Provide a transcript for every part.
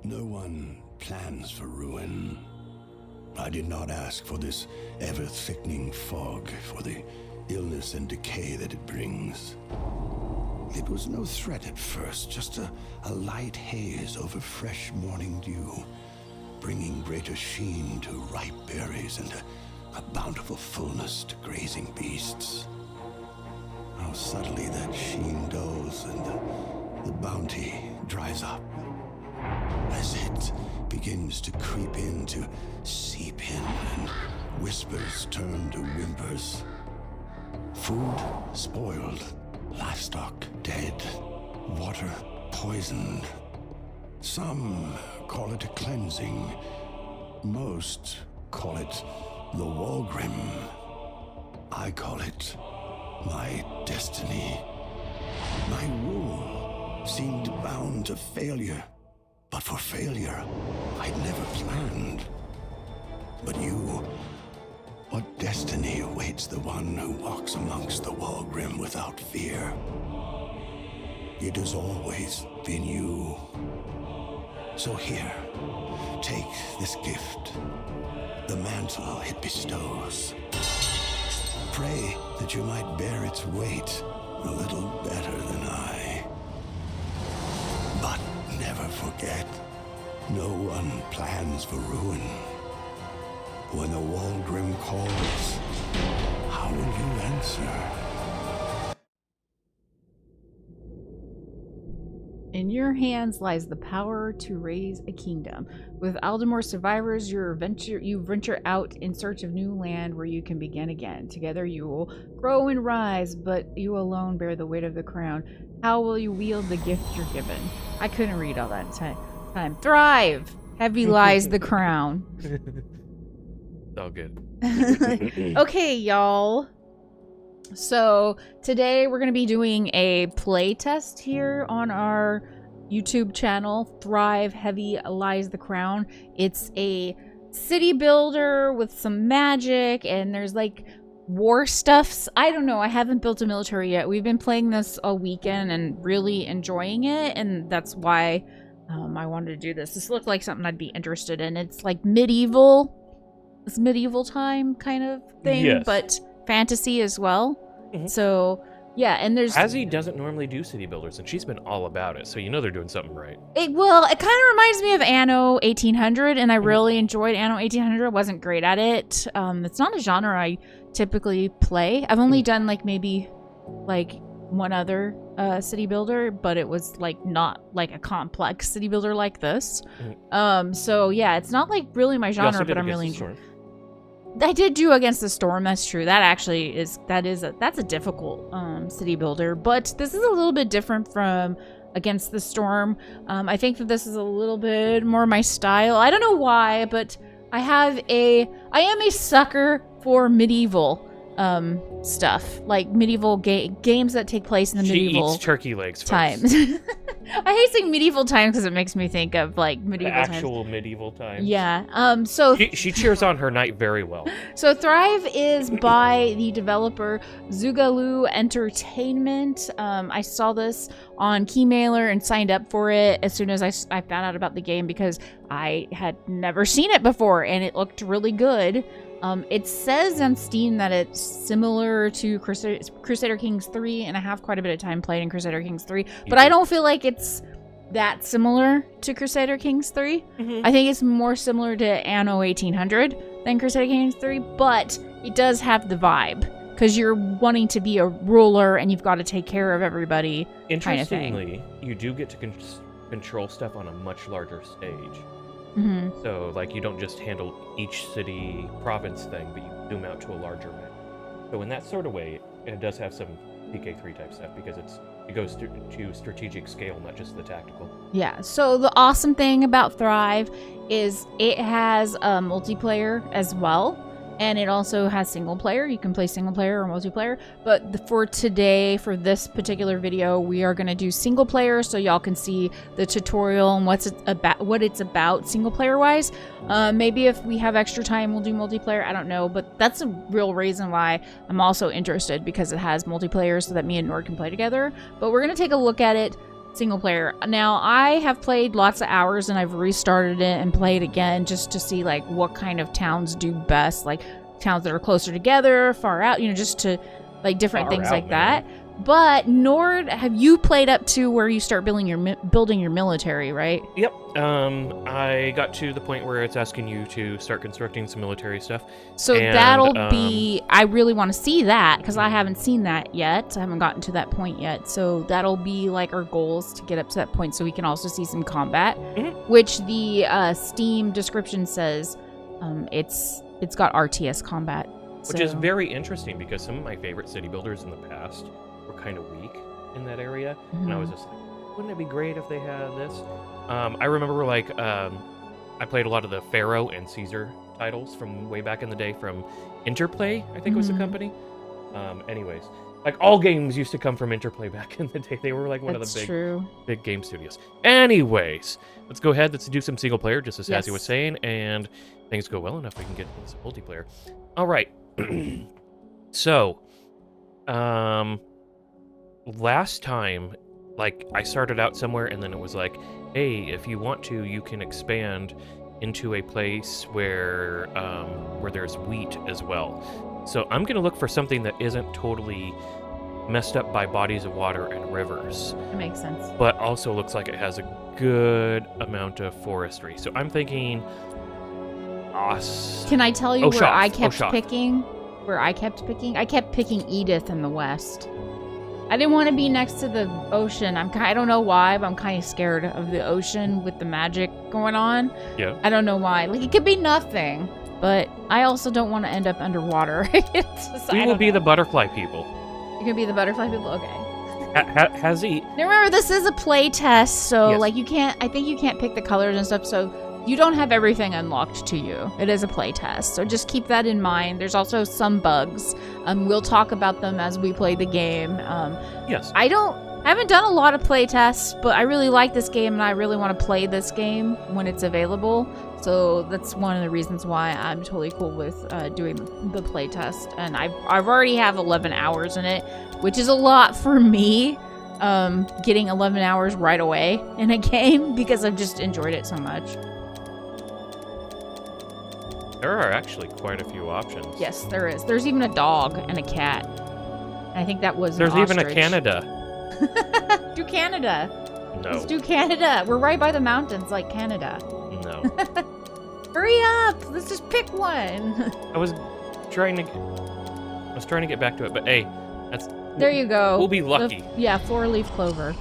No one plans for ruin. I did not ask for this ever-thickening fog, for the illness and decay that it brings. It was no threat at first, just a light haze over fresh morning dew, bringing greater sheen to ripe berries and a bountiful fullness to grazing beasts. How subtly that sheen dulls and the bounty dries up, as it begins to creep in, to seep in, and whispers turn to whimpers. Food spoiled, livestock dead, water poisoned. Some call it a cleansing. Most call it the Walgrim. I call it my destiny. My rule seemed bound to failure. But for failure, I'd never planned. But you, what destiny awaits the one who walks amongst the Walgrim without fear? It has always been you. So here, take this gift, the mantle it bestows. Pray that you might bear its weight a little better than I. But never forget, no one plans for ruin. When the Walgrim calls, how will you answer? In your hands lies the power to raise a kingdom. With Aldemore survivors, you venture out in search of new land where you can begin again. Together you will grow and rise, but you alone bear the weight of the crown. How will you wield the gift you're given? I couldn't read all that time. Thrive! Heavy lies the crown. It's all good. Okay, y'all. So today we're going to be doing a play test here on our YouTube channel, Thrive, Heavy Lies the Crown. It's a city builder with some magic, and there's like war stuffs. I don't know. I haven't built a military yet. We've been playing this all weekend and really enjoying it, and that's why I wanted to do this. This looked like something I'd be interested in. It's like medieval. It's medieval time kind of thing, yes, but fantasy as well. Mm-hmm. So yeah, and there's Hazzie doesn't normally do city builders, and she's been all about it, so you know they're doing something right. It kind of reminds me of Anno 1800, and I really enjoyed Anno 1800. I wasn't great at it. It's not a genre I typically play. I've only done like maybe like one other city builder, but it was like not like a complex city builder like this. So yeah, it's not like really my genre, but I'm really enjoying. I did do Against the Storm. That's true. That actually that's a difficult city builder, but this is a little bit different from Against the Storm. I think that this is a little bit more my style. I don't know why, but I am a sucker for medieval stuff, like medieval games that take place in the medieval eats turkey legs times. I hate saying medieval times because it makes me think of like medieval actual medieval times. Yeah. So she cheers on her knight very well. So Thrive is by the developer Zugalu Entertainment. I saw this on Keymailer and signed up for it as soon as I found out about the game because I had never seen it before and it looked really good. It says on Steam that it's similar to Crusader Kings 3, and I have quite a bit of time played in Crusader Kings 3, but I don't feel like it's that similar to Crusader Kings 3. I think it's more similar to Anno 1800 than Crusader Kings 3, but it does have the vibe, because you're wanting to be a ruler and you've got to take care of everybody. Interestingly, you do get to control stuff on a much larger stage. So, like, you don't just handle each city province thing, but you zoom out to a larger map. So in that sort of way, it does have some PK3 type stuff because it goes to strategic scale, not just the tactical. Yeah, so the awesome thing about Thrive is it has multiplayer as well. And it also has single player. You can play single player or multiplayer. But for today, for this particular video, we are going to do single player so y'all can see the tutorial and what it's about single player wise. Maybe if we have extra time, we'll do multiplayer. I don't know. But that's a real reason why I'm also interested, because it has multiplayer so that me and Nord can play together. But we're going to take a look at it single player. Now, I have played lots of hours and I've restarted it and played again just to see like what kind of towns do best, like towns that are closer together, far out, just to like different things like that. But Nord, have you played up to where you start building your military, right? Yep. I got to the point where it's asking you to start constructing some military stuff. So that'll be... I really want to see that, because I haven't seen that yet. I haven't gotten to that point yet. So that'll be like our goals to get up to that point so we can also see some combat, which the Steam description says it's got RTS combat. Which is very interesting, because some of my favorite city builders in the past were kind of weak in that area, and I was just like, wouldn't it be great if they had this? I remember I played a lot of the Pharaoh and Caesar titles from way back in the day from Interplay, I think was the company. Anyways, like all games used to come from Interplay back in the day. They were like one of the big game studios. Anyways, let's go ahead. Let's do some single player, just as Hazzie was saying, and things go well enough, we can get into some multiplayer. All right. So, last time, like, I started out somewhere, and then it was like, hey, if you want to, you can expand into a place where there's wheat as well. So I'm gonna look for something that isn't totally messed up by bodies of water and rivers. That makes sense. But also looks like it has a good amount of forestry. So I'm thinking... Can I tell you where I kept picking? Where I kept picking? I kept picking Edith in the west. I didn't want to be next to the ocean. I don't know why, but I'm kind of scared of the ocean with the magic going on. Yeah. I don't know why. Like, it could be nothing, but I also don't want to end up underwater. We will be the butterfly people. You're going to be the butterfly people? Okay. Hazzie. Now remember, this is a play test, so like I think you can't pick the colors and stuff, so you don't have everything unlocked to you. It is a play test, so just keep that in mind. There's also some bugs. We'll talk about them as we play the game. Yes. I haven't done a lot of play tests, but I really like this game and I really want to play this game when it's available. So that's one of the reasons why I'm totally cool with doing the play test. And I've already have 11 hours in it, which is a lot for me. Getting 11 hours right away in a game because I've just enjoyed it so much. There are actually quite a few options. Yes, there is. There's even a dog and a cat. And I think that was There's an even ostrich. a Canada. Do Canada. No. Let's do Canada. We're right by the mountains like Canada. No. Hurry up. Let's just pick one. I was trying to get back to it, but hey, there you go. We'll be lucky. Yeah, 4-leaf clover.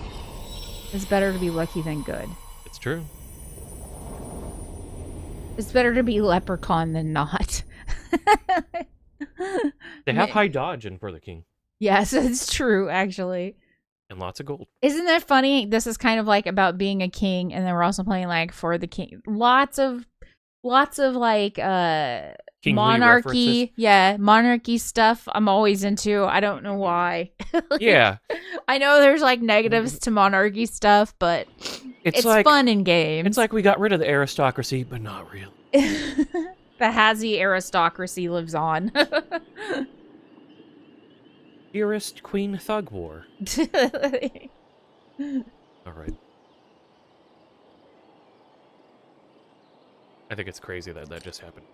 It's better to be lucky than good. It's true. It's better to be leprechaun than not. They have high dodge in For the King. Yes, it's true, actually. And lots of gold. Isn't that funny? This is kind of like about being a king, and then we're also playing like For the King. Lots of like monarchy. References. Yeah, monarchy stuff I'm always into. I don't know why. Yeah. I know there's like negatives to monarchy stuff, but it's like, fun in games. It's like we got rid of the aristocracy, but not really. The Hazzie aristocracy lives on. Dearest Queen Thug War. All right. I think it's crazy that just happened.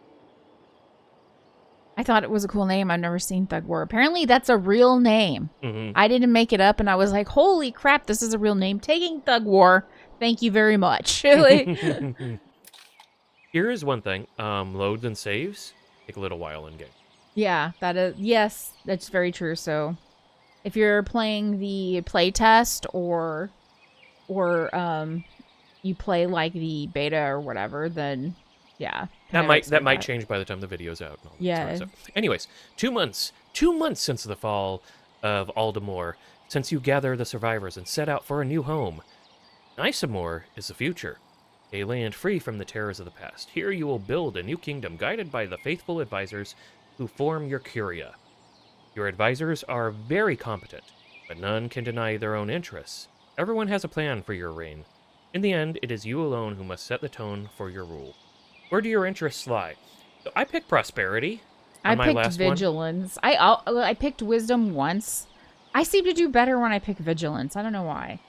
I thought it was a cool name. I've never seen Thug War. Apparently, that's a real name. I didn't make it up, and I was like, holy crap, this is a real name. Taking Thug War. Thank you very much. Here is one thing. Loads and saves take a little while in game. Yeah, yes, that's very true. So, if you're playing the playtest or you play like the beta or whatever, then yeah. That might change by the time the video's out. Yeah. So, anyways, 2 months since the fall of Aldamore, since you gather the survivors and set out for a new home. Isamore is the future, a land free from the terrors of the past. Here you will build a new kingdom guided by the faithful advisors who form your curia. Your advisors are very competent, but none can deny their own interests. Everyone has a plan for your reign. In the end, it is you alone who must set the tone for your rule. Where do your interests lie? So I picked prosperity. I picked vigilance. I picked wisdom once. I seem to do better when I pick vigilance. I don't know why.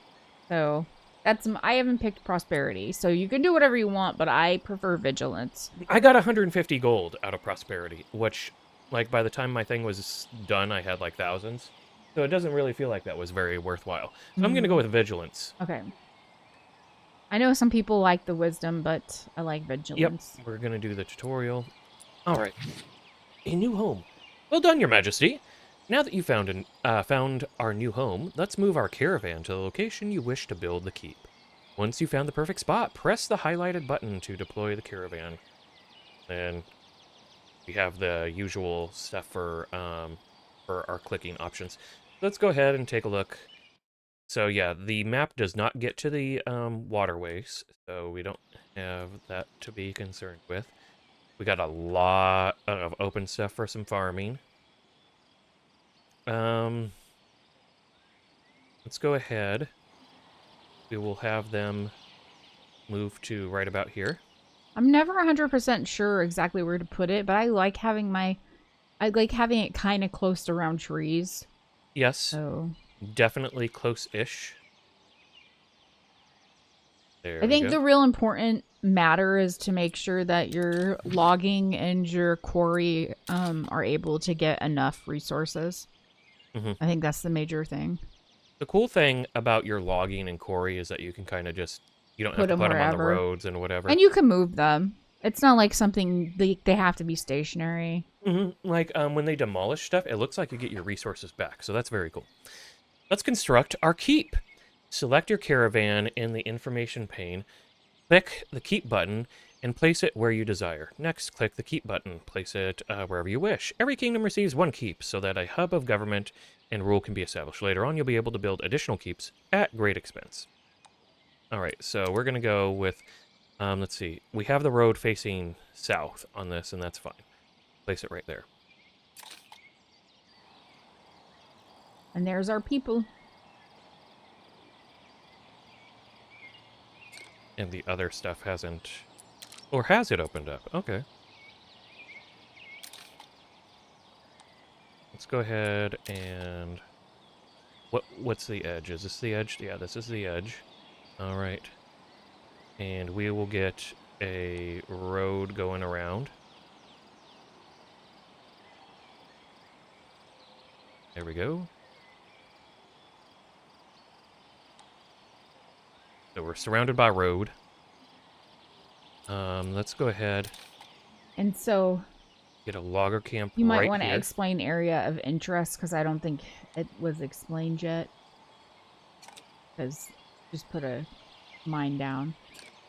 So I haven't picked prosperity. So you can do whatever you want, but I prefer vigilance. I got 150 gold out of prosperity, which, like, by the time my thing was done, I had, like, thousands. So it doesn't really feel like that was very worthwhile. So I'm going to go with vigilance. Okay. I know some people like the wisdom, but I like vigilance. Yep, we're going to do the tutorial. All right. A new home. Well done, Your Majesty. Now that you found our new home, let's move our caravan to the location you wish to build the keep. Once you found the perfect spot, press the highlighted button to deploy the caravan. And we have the usual stuff for our clicking options. Let's go ahead and take a look. So yeah, the map does not get to the waterways, so we don't have that to be concerned with. We got a lot of open stuff for some farming. Let's go ahead. We will have them move to right about here. I'm never 100% sure exactly where to put it, but I like having it kind of close to around trees. Yes. So definitely close-ish. There I think we go. the real important matter is to make sure that your logging and your quarry are able to get enough resources. Mm-hmm. I think that's the major thing. The cool thing about your logging and quarry is that you can kind of just, you don't have to put them on the roads and whatever. And you can move them. It's not like something they have to be stationary. Mm-hmm. Like when they demolish stuff, it looks like you get your resources back. So that's very cool. Let's construct our keep. Select your caravan in the information pane. Click the keep button and place it where you desire. Next, click the keep button. Place it wherever you wish. Every kingdom receives one keep so that a hub of government and rule can be established. Later on, you'll be able to build additional keeps at great expense. All right, so we're going to go with, let's see. We have the road facing south on this, and that's fine. Place it right there. And there's our people. And the other stuff hasn't... Or has it opened up? Okay. Let's go ahead and... What's the edge? Is this the edge? Yeah, this is the edge. Alright. And we will get a road going around. There we go. So we're surrounded by road. Let's go ahead. And so Get a logger camp you might right want to here. explain area of interest because I don't think it was explained yet. Because just put a mine down.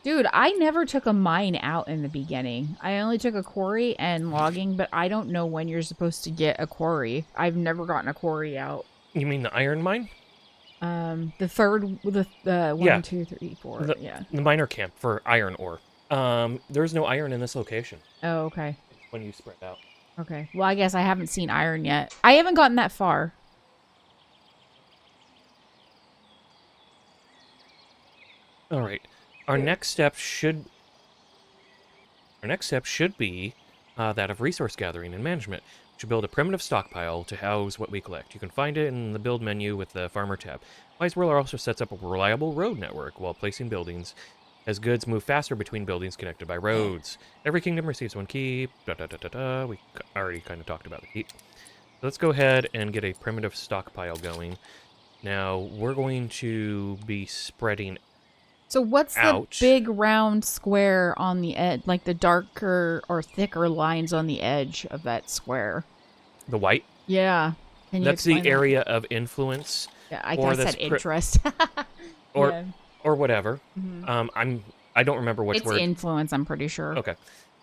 Dude, I never took a mine out in the beginning. I only took a quarry and logging, but I don't know when you're supposed to get a quarry. I've never gotten a quarry out. You mean the iron mine? The third, the Yeah. 1, 2, 3, 4. Yeah. The miner camp for iron ore. There's no iron in this location Oh, okay. when you spread out. Okay. Well, I guess I haven't seen iron yet. I haven't gotten that far. All right. Our next step should be that of resource gathering and management. We should build a primitive stockpile to house what we collect. You can find it in the build menu with the farmer tab. Wise Ruler also sets up a reliable road network while placing buildings, as goods move faster between buildings connected by roads. Every kingdom receives one keep. We already kind of talked about the keep. So let's go ahead and get a primitive stockpile going. Now, we're going to be spreading So what's out. the big round square on the edge, like the darker or thicker lines on the edge of that square? The white? Yeah. Can you That's the explain that? area of influence. Yeah, I or guess this said interest. or Yeah. or whatever. Mhm. I don't remember which It's word. influence, I'm pretty sure. Okay.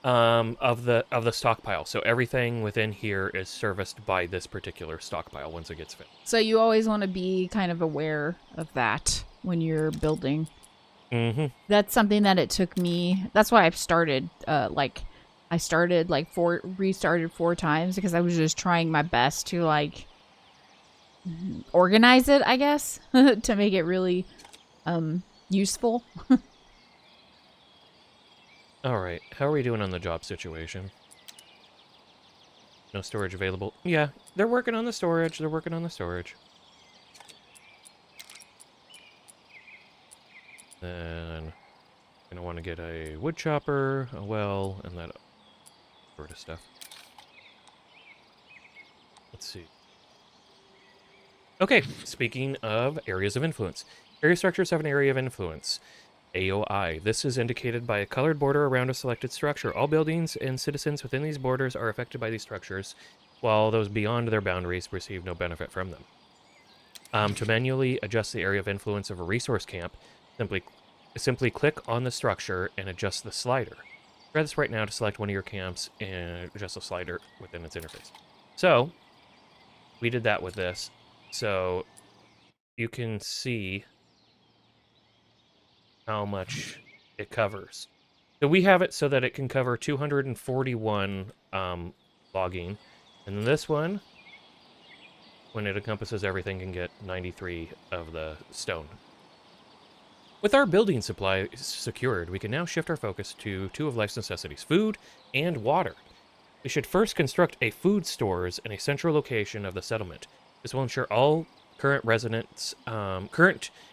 Of the stockpile. So everything within here is serviced by this particular stockpile once it gets finished. So you always want to be kind of aware of that when you're building. Mm-hmm. That's something that it took me. That's why I've started. Restarted 4 times because I was just trying my best to organize it, I guess, to make it really useful. All right. How are we doing on the job situation? No storage available. Yeah, they're working on the storage. Then gonna want to get a wood chopper, a well, and that sort of stuff. Let's see. Okay, speaking of areas of influence. Area structures have an area of influence. AOI. This is indicated by a colored border around a selected structure. All buildings and citizens within these borders are affected by these structures, while those beyond their boundaries receive no benefit from them. To manually adjust the area of influence of a resource camp, simply click on the structure and adjust the slider. Try this right now to select one of your camps and adjust the slider within its interface. So, we did that with this. So, you can see how much it covers. So we have it so that it can cover 241 logging. And then this one, when it encompasses everything, can get 93 of the stone. With our building supply secured, we can now shift our focus to two of life's necessities, food and water. We should first construct a food stores in a central location of the settlement. This will ensure all current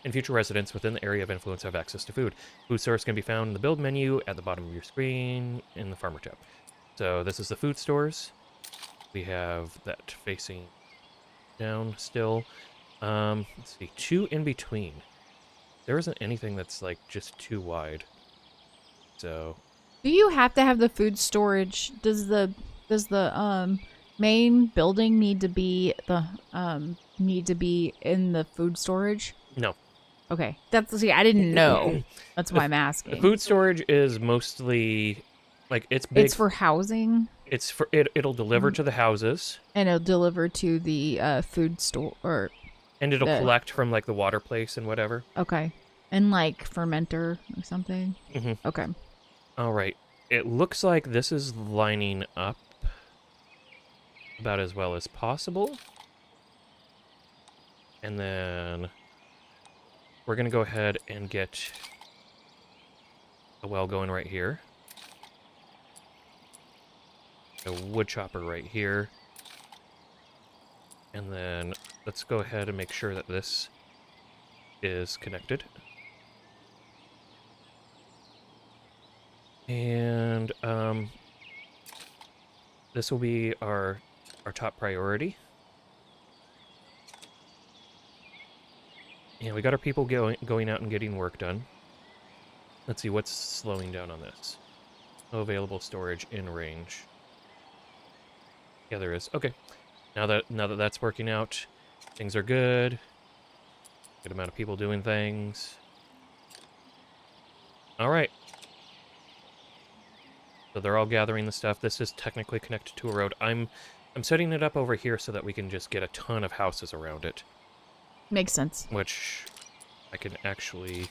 and future residents within the area of influence have access to food. Food source can be found in the build menu at the bottom of your screen in the farmer tab. So this is the food stores. We have that facing down still. Let's see, two in between. There isn't anything that's like just too wide. So Do you have to have the food storage? Does the main building need to be in the food storage? no. Okay, see, I didn't know. That's why I'm asking. The food storage is mostly like it's big. It's for housing. It's for it'll deliver to the houses. And it'll deliver to the food store And it'll collect from like the water place and whatever. Okay. And like fermenter or something. Mm-hmm. Okay. All right. It looks like this is lining up about as well as possible. And then we're going to go ahead and get a well going right here. A wood chopper right here. And then let's go ahead and make sure that this is connected. And this will be our top priority. Yeah, we got our people going out and getting work done. Let's see what's slowing down on this. No available storage in range. Yeah, there is. Okay. Now that that's working out, things are good. Good amount of people doing things. All right. So they're all gathering the stuff. This is technically connected to a road. I'm setting it up over here so that we can just get a ton of houses around it. Makes sense. Which I can actually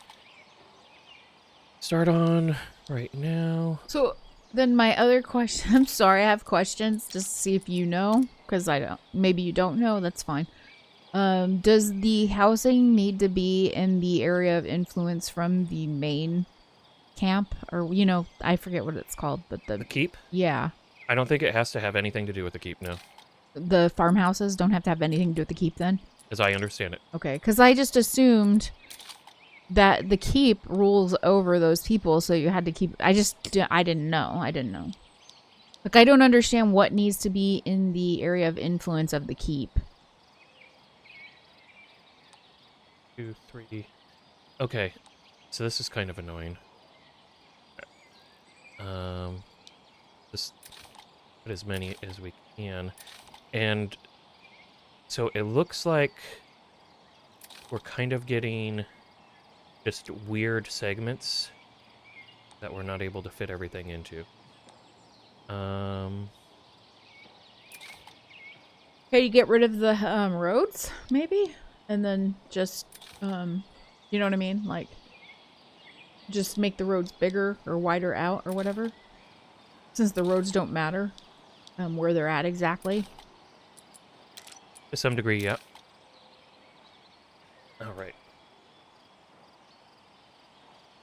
start on right now. So then my other question, I'm sorry, I have questions just to see if you know, because I don't, maybe you don't know, that's fine. Does the housing need to be in the area of influence from the main camp? Or, I forget what it's called, but The keep? yeah. I don't think it has to have anything to do with the keep, no. The farmhouses don't have to have anything to do with the keep then? As I understand it. Okay, because I just assumed that the keep rules over those people, so you had to keep... I didn't know. Like, I don't understand what needs to be in the area of influence of the keep. 2, 3. Okay, so this is kind of annoying. Just put as many as we can. And so it looks like we're kind of getting just weird segments that we're not able to fit everything into. Okay, you get rid of the roads, maybe? And then just, you know what I mean? Like, just make the roads bigger or wider out or whatever. Since the roads don't matter where they're at exactly. To some degree, yeah. All right.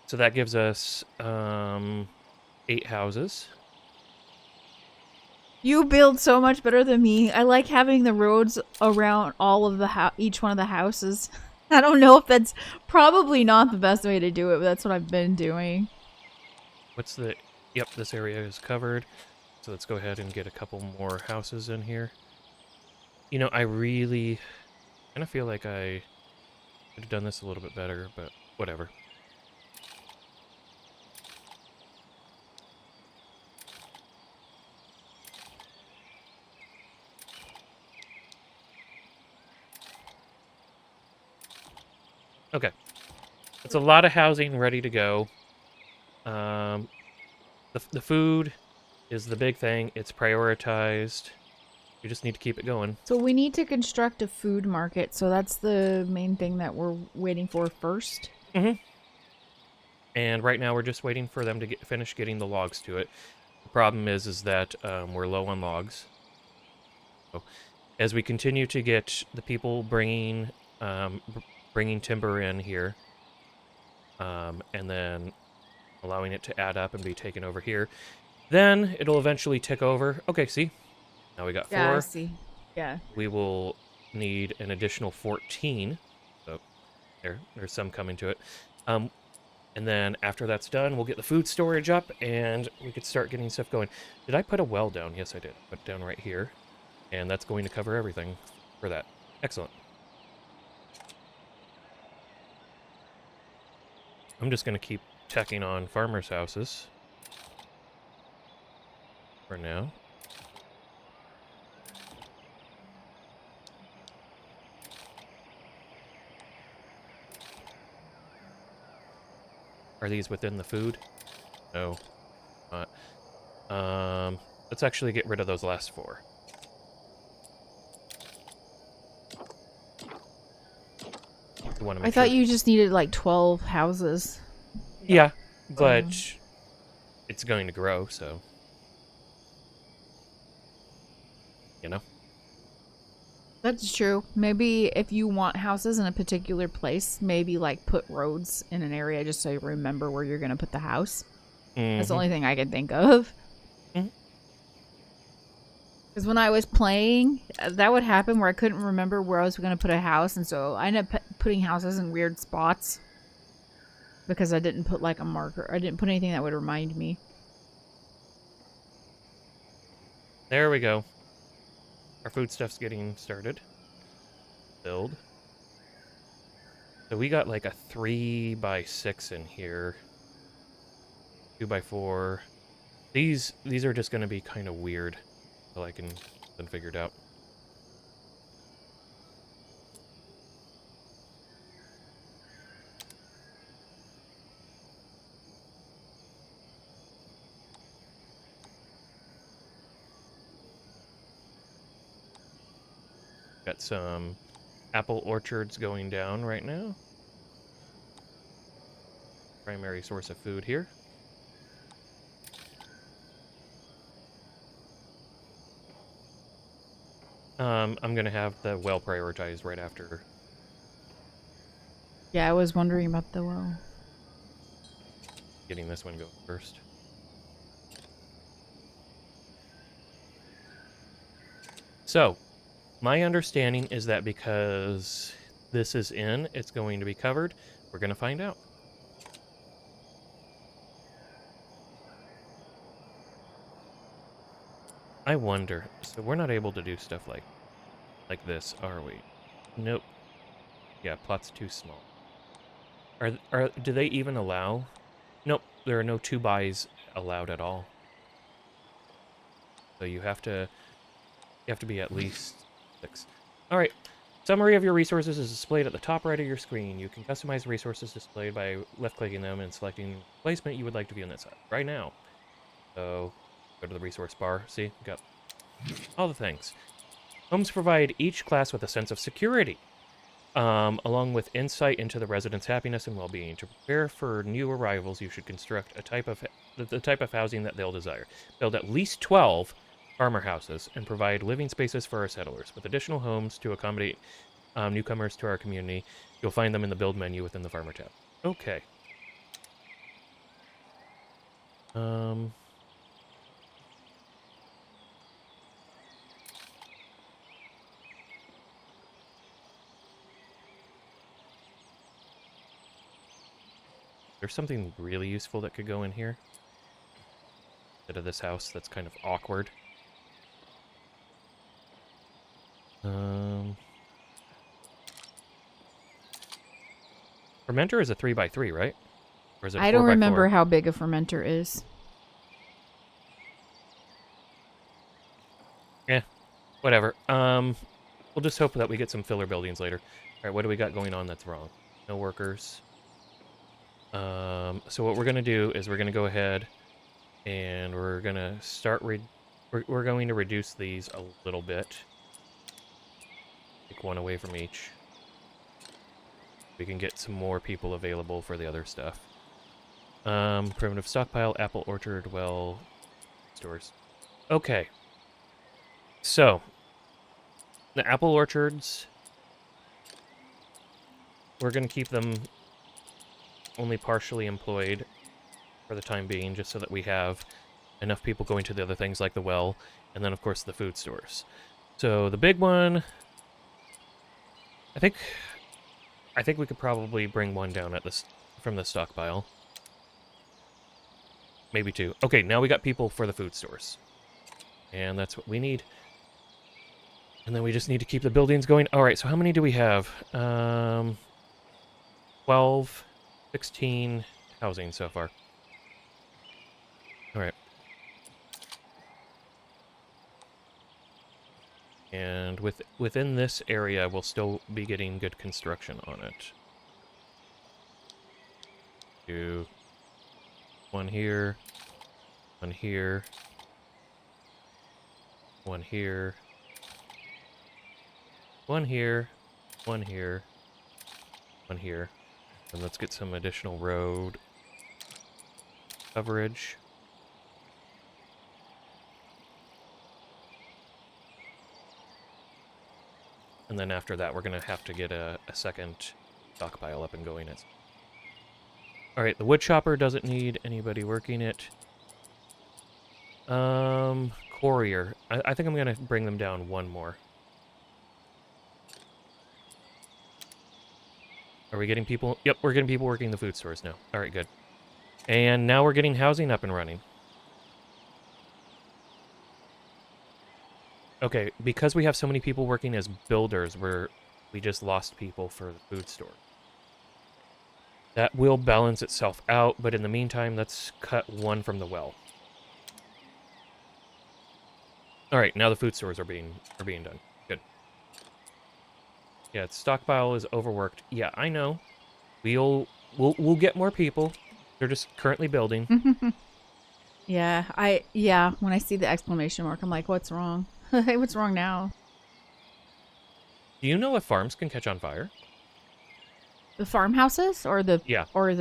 So that gives us 8 houses. You build so much better than me. I like having the roads around all of each one of the houses. I don't know if that's probably not the best way to do it, but that's what I've been doing. What's the... Yep, this area is covered. So let's go ahead and get a couple more houses in here. You know, I really kind of feel like I could have done this a little bit better, but whatever. Okay. It's a lot of housing ready to go. The food is the big thing. It's prioritized. You just need to keep it going. So we need to construct a food market. So that's the main thing that we're waiting for first. Mm-hmm. And right now we're just waiting for them to finish getting the logs to it. The problem is that we're low on logs. So as we continue to get the people bringing timber in here, and then allowing it to add up and be taken over here, then it'll eventually tick over. Okay, see? Now we got 4. Yeah, I see. Yeah. We will need an additional 14. So there's some coming to it. And then after that's done, we'll get the food storage up and we could start getting stuff going. Did I put a well down? Yes, I did. Put it down right here. And that's going to cover everything for that. Excellent. I'm just going to keep tacking on farmers' houses for now. Are these within the food? No. Not. Let's actually get rid of those last 4. I thought you just needed like 12 houses. Yeah, but it's going to grow, so... You know? That's true. Maybe if you want houses in a particular place, maybe like put roads in an area just so you remember where you're going to put the house. That's the only thing I can think of. Because when I was playing, that would happen where I couldn't remember where I was going to put a house. And so I ended up putting houses in weird spots. Because I didn't put like a marker. I didn't put anything that would remind me. There we go. Our food stuff's getting started. Build. So we got like a 3x6 in here. 2x4. These are just going to be kind of weird. Until I can then figure it out. Got some apple orchards going down right now. Primary source of food here. I'm gonna have the well prioritized right after. Yeah, I was wondering about the well. Getting this one going first. So, my understanding is that because this is in, it's going to be covered. We're gonna find out. I wonder. So we're not able to do stuff like this, are we? Nope. Yeah, plot's too small. Do they even allow? Nope, there are no 2-buys allowed at all. So you have to be at least 6. All right. Summary of your resources is displayed at the top right of your screen. You can customize resources displayed by left-clicking them and selecting placement you would like to be on that side right now. So go to the resource bar. See, we got all the things. Homes provide each class with a sense of security, along with insight into the residents' happiness and well-being. To prepare for new arrivals, you should construct the type of housing that they'll desire. Build at least 12 farmer houses and provide living spaces for our settlers. With additional homes to accommodate newcomers to our community, you'll find them in the build menu within the farmer tab. Okay. There's something really useful that could go in here. Instead of this house that's kind of awkward. Fermenter is a 3x3, right? Or is it a 4x4? I don't remember how big a fermenter is. Yeah, whatever. We'll just hope that we get some filler buildings later. All right, what do we got going on that's wrong? No workers. So what we're gonna do is we're gonna go ahead and we're gonna start. We're going to reduce these a little bit. Take one away from each. We can get some more people available for the other stuff. Primitive stockpile, apple orchard, well, stores. Okay. So, the apple orchards, we're going to keep them only partially employed for the time being, just so that we have enough people going to the other things like the well, and then of course the food stores. So the big one, I think we could probably bring one down at this from the stockpile. Maybe two. Okay, now we got people for the food stores. And that's what we need. And then we just need to keep the buildings going. Alright, so how many do we have? 12, 16 housing so far. Alright. And within this area, we'll still be getting good construction on it. Do one here, one here, one here, one here, one here, one here. And let's get some additional road coverage. And then after that, we're going to have to get a second stockpile up and going. Alright, the wood chopper doesn't need anybody working it. Courier. I think I'm going to bring them down one more. Are we getting people? Yep, we're getting people working the food stores now. Alright, good. And now we're getting housing up and running. Okay, because we have so many people working as builders, we just lost people for the food store. That will balance itself out, but in the meantime, let's cut one from the well. All right, now the food stores are being done. Good. Yeah, the stockpile is overworked. Yeah, I know. We'll get more people. They're just currently building. Yeah, when I see the exclamation mark, I'm like, what's wrong? What's wrong now? Do you know if farms can catch on fire? The farmhouses or the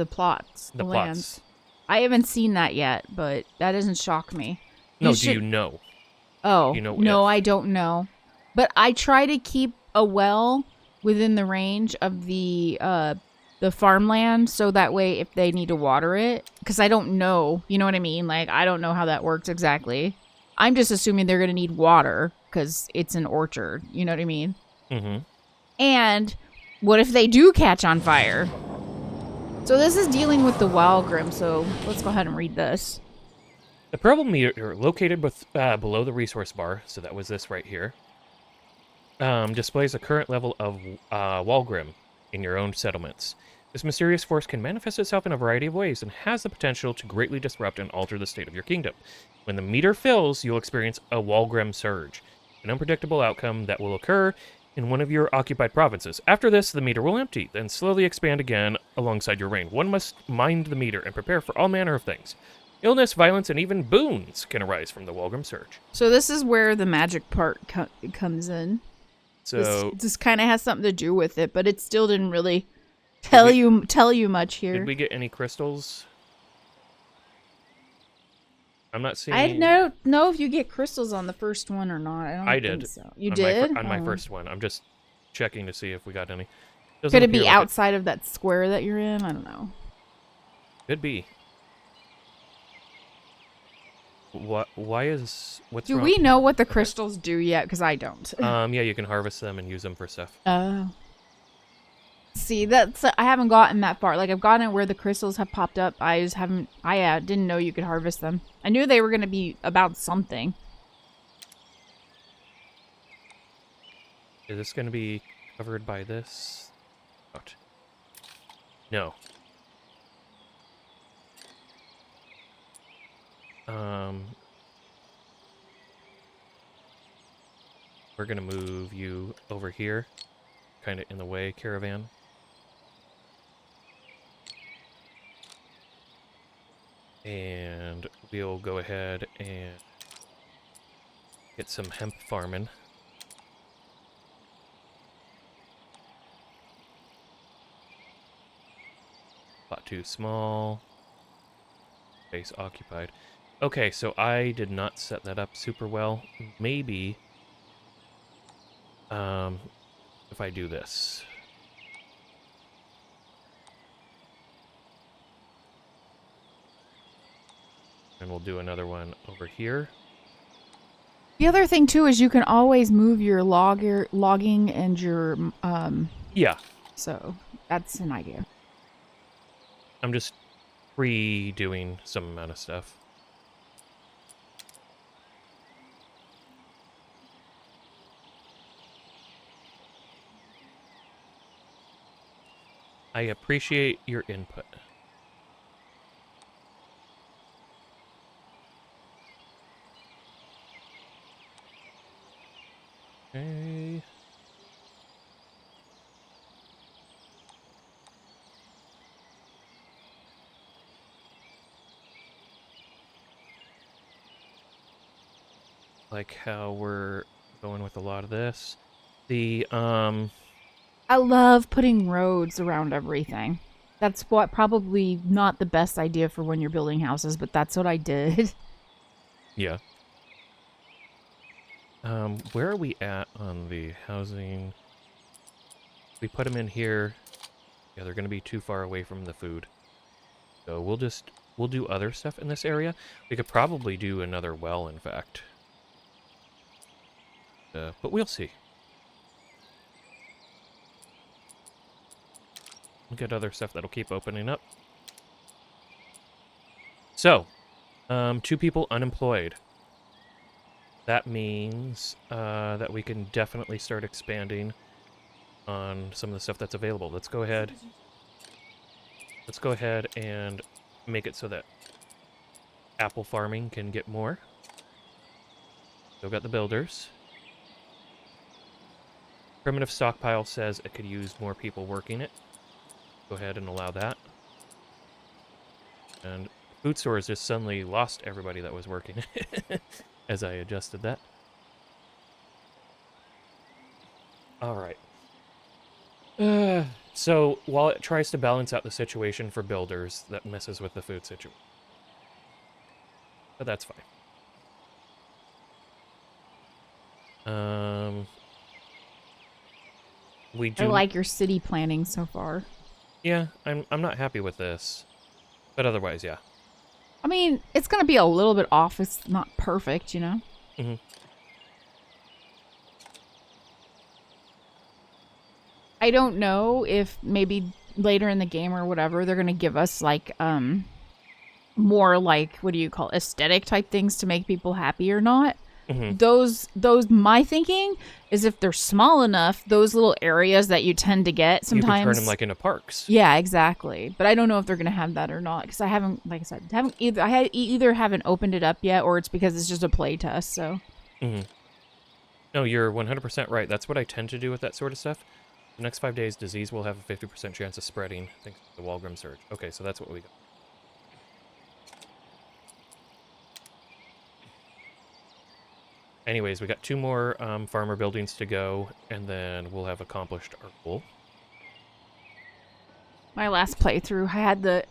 plots? The lands? plots. I haven't seen that yet, but that doesn't shock me. No, do you know? Oh, you know no, I don't know. But I try to keep a well within the range of the farmland, so that way if they need to water it, because I don't know, you know what I mean? Like, I don't know how that works exactly. I'm just assuming they're going to need water because it's an orchard. You know what I mean? Mm-hmm. And what if they do catch on fire? So this is dealing with the Walgrim, so let's go ahead and read this. The problem meter located below the resource bar, so that was this right here, displays a current level of Walgrim in your own settlements. This mysterious force can manifest itself in a variety of ways and has the potential to greatly disrupt and alter the state of your kingdom. When the meter fills, you'll experience a Walgrim surge, an unpredictable outcome that will occur in one of your occupied provinces. After this, the meter will empty, then slowly expand again alongside your reign. One must mind the meter and prepare for all manner of things. Illness, violence, and even boons can arise from the Walgrim surge. So this is where the magic part comes in. So this kind of has something to do with it, but it still didn't really tell you much here. Did we get any crystals? I'm not seeing. I don't know if you get crystals on the first one or not. I don't think so. You did? On my first one. I'm just checking to see if we got any. Could it be outside of that square that you're in? I don't know. Could be. What's wrong? Do we know what the crystals do yet? Because I don't. Yeah, you can harvest them and use them for stuff. Oh. See, that's I haven't gotten that far. Like I've gotten where the crystals have popped up. I just haven't. I didn't know you could harvest them. I knew they were gonna be about something. Is this going to be covered by this? What? No. We're going to move you over here, kind of in the way, caravan. And we'll go ahead and get some hemp farming. Plot too small. Space occupied. Okay, so I did not set that up super well. Maybe if I do this. And we'll do another one over here. The other thing too is you can always move your logging and your Yeah. So that's an idea. I'm just redoing some amount of stuff. I appreciate your input. Okay. Like how we're going with a lot of this. The I love putting roads around everything. That's what probably not the best idea for when you're building houses, but that's what I did. Yeah. Where are we at on the housing? We put them in here. Yeah, they're going to be too far away from the food. So we'll do other stuff in this area. We could probably do another well, in fact. But we'll see. We'll get other stuff that'll keep opening up. So, 2 people unemployed. That means that we can definitely start expanding on some of the stuff that's available. Let's go ahead and make it so that apple farming can get more. Still got the builders. Primitive stockpile says it could use more people working it. Go ahead and allow that. And food stores just suddenly lost everybody that was working as I adjusted that. All right. So while it tries to balance out the situation for builders, that messes with the food situation. But that's fine. We do. I like your city planning so far. Yeah, I'm not happy with this, but otherwise, yeah. I mean, it's gonna be a little bit off. It's not perfect, you know. Mm-hmm. I don't know if maybe later in the game or whatever they're gonna give us like more like what do you call aesthetic type things to make people happy or not. Mm-hmm. Those my thinking is if they're small enough, those little areas that you tend to get sometimes You can turn them like into parks. Yeah, exactly. But I don't know if they're gonna have that or not because I haven't, like I said, either haven't opened it up yet or it's because it's just a play test. So. Mm-hmm. No, you're 100% right. That's what I tend to do with that sort of stuff. The next 5 days, disease will have a 50% chance of spreading thanks to the Walgrim surge. Okay, so that's what we got. Anyways, we got 2 more farmer buildings to go, and then we'll have accomplished our goal. My last playthrough,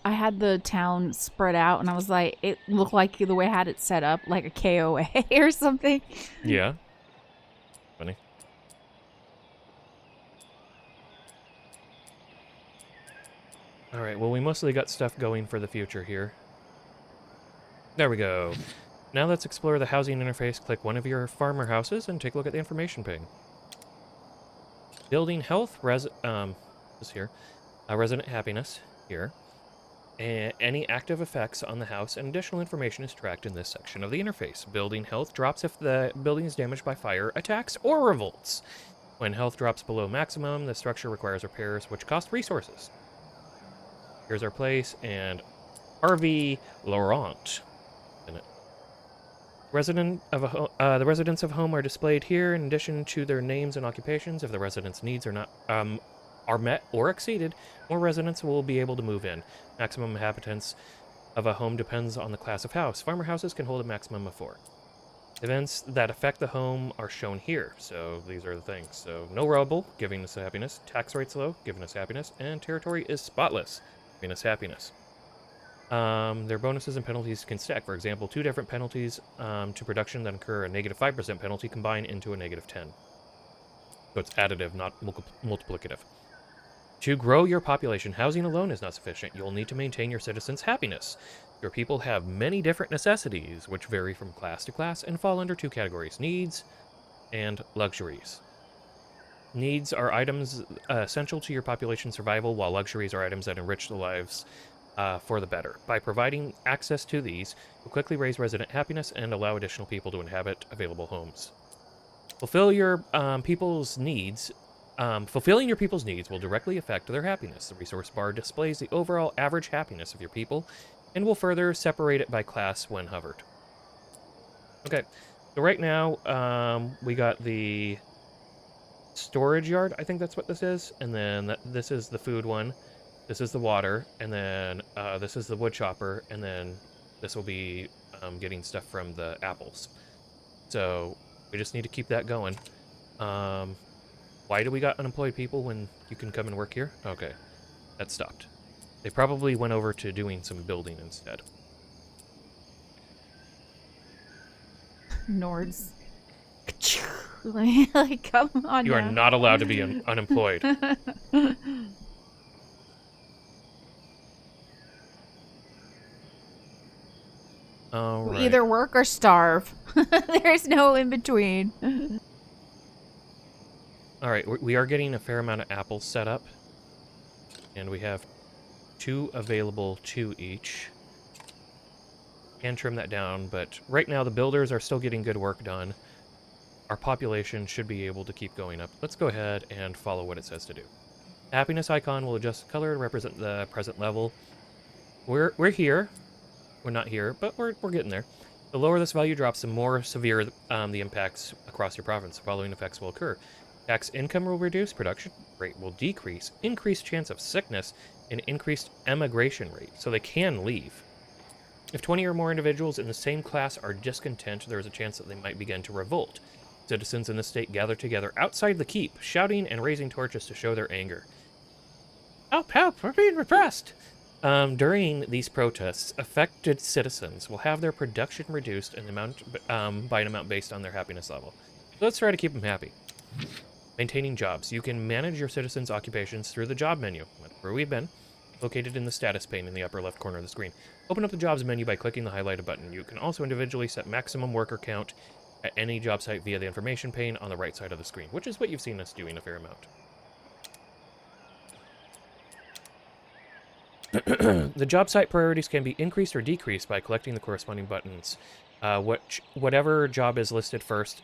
I had the town spread out, and I was like, it looked like the way I had it set up, like a KOA or something. Yeah. Funny. Alright, well, we mostly got stuff going for the future here. There we go. Now let's explore the housing interface. Click one of your farmer houses and take a look at the information ping. Building health, This here. Resident happiness here. And any active effects on the house and additional information is tracked in this section of the interface. Building health drops if the building is damaged by fire, attacks, or revolts. When health drops below maximum, the structure requires repairs, which cost resources. Here's our place, and Harvey Laurent. The residents of a home are displayed here in addition to their names and occupations. If the residents' needs are not are met or exceeded, more residents will be able to move in. Maximum inhabitants of a home depends on the class of house. Farmer houses can hold a maximum of 4. Events that affect the home are shown here. So these are the things. So no rubble, giving us happiness. Tax rate's low, giving us happiness. And territory is spotless, giving us happiness. Their bonuses and penalties can stack. For example, 2 different penalties to production that incur a negative 5% penalty combine into a negative 10. So it's additive, not multiplicative. To grow your population, housing alone is not sufficient. You'll need to maintain your citizens' happiness. Your people have many different necessities, which vary from class to class and fall under 2 categories: needs and luxuries. Needs are items essential to your population's survival, while luxuries are items that enrich the lives for the better. By providing access to these, you'll quickly raise resident happiness and allow additional people to inhabit available homes. Fulfilling your people's needs will directly affect their happiness. The resource bar displays the overall average happiness of your people and will further separate it by class when hovered. Okay, so right now we got the storage yard, I think that's what this is, and then this is the food one, this is the water, and then this is the wood chopper, and then this will be getting stuff from the apples. So we just need to keep that going. Why do we got unemployed people when you can come and work here? Okay, that stopped. They probably went over to doing some building instead. Nords. Like, come on. You are not allowed to be unemployed. All right. Either work or starve. There's no in between. All right, we are getting a fair amount of apples set up, and we have 2 available, 2 each. Can trim that down, but right now the builders are still getting good work done. Our population should be able to keep going up. Let's go ahead and follow what it says to do. The happiness icon will adjust the color to represent the present level. We're here. We're not here, but we're getting there. The lower this value drops, the more severe the impacts across your province. The following effects will occur. Tax income will reduce, production rate will decrease, increased chance of sickness, and increased emigration rate, so they can leave. If 20 or more individuals in the same class are discontent, there is a chance that they might begin to revolt. Citizens in the state gather together outside the keep, shouting and raising torches to show their anger. Help, help, we're being repressed! During these protests, affected citizens will have their production reduced in the amount, by an amount based on their happiness level. So let's try to keep them happy. Maintaining jobs. You can manage your citizens' occupations through the job menu, where we've been, located in the status pane in the upper left corner of the screen. Open up the jobs menu by clicking the highlighted button. You can also individually set maximum worker count at any job site via the information pane on the right side of the screen, which is what you've seen us doing a fair amount. The job site priorities can be increased or decreased by collecting the corresponding buttons. Whatever job is listed first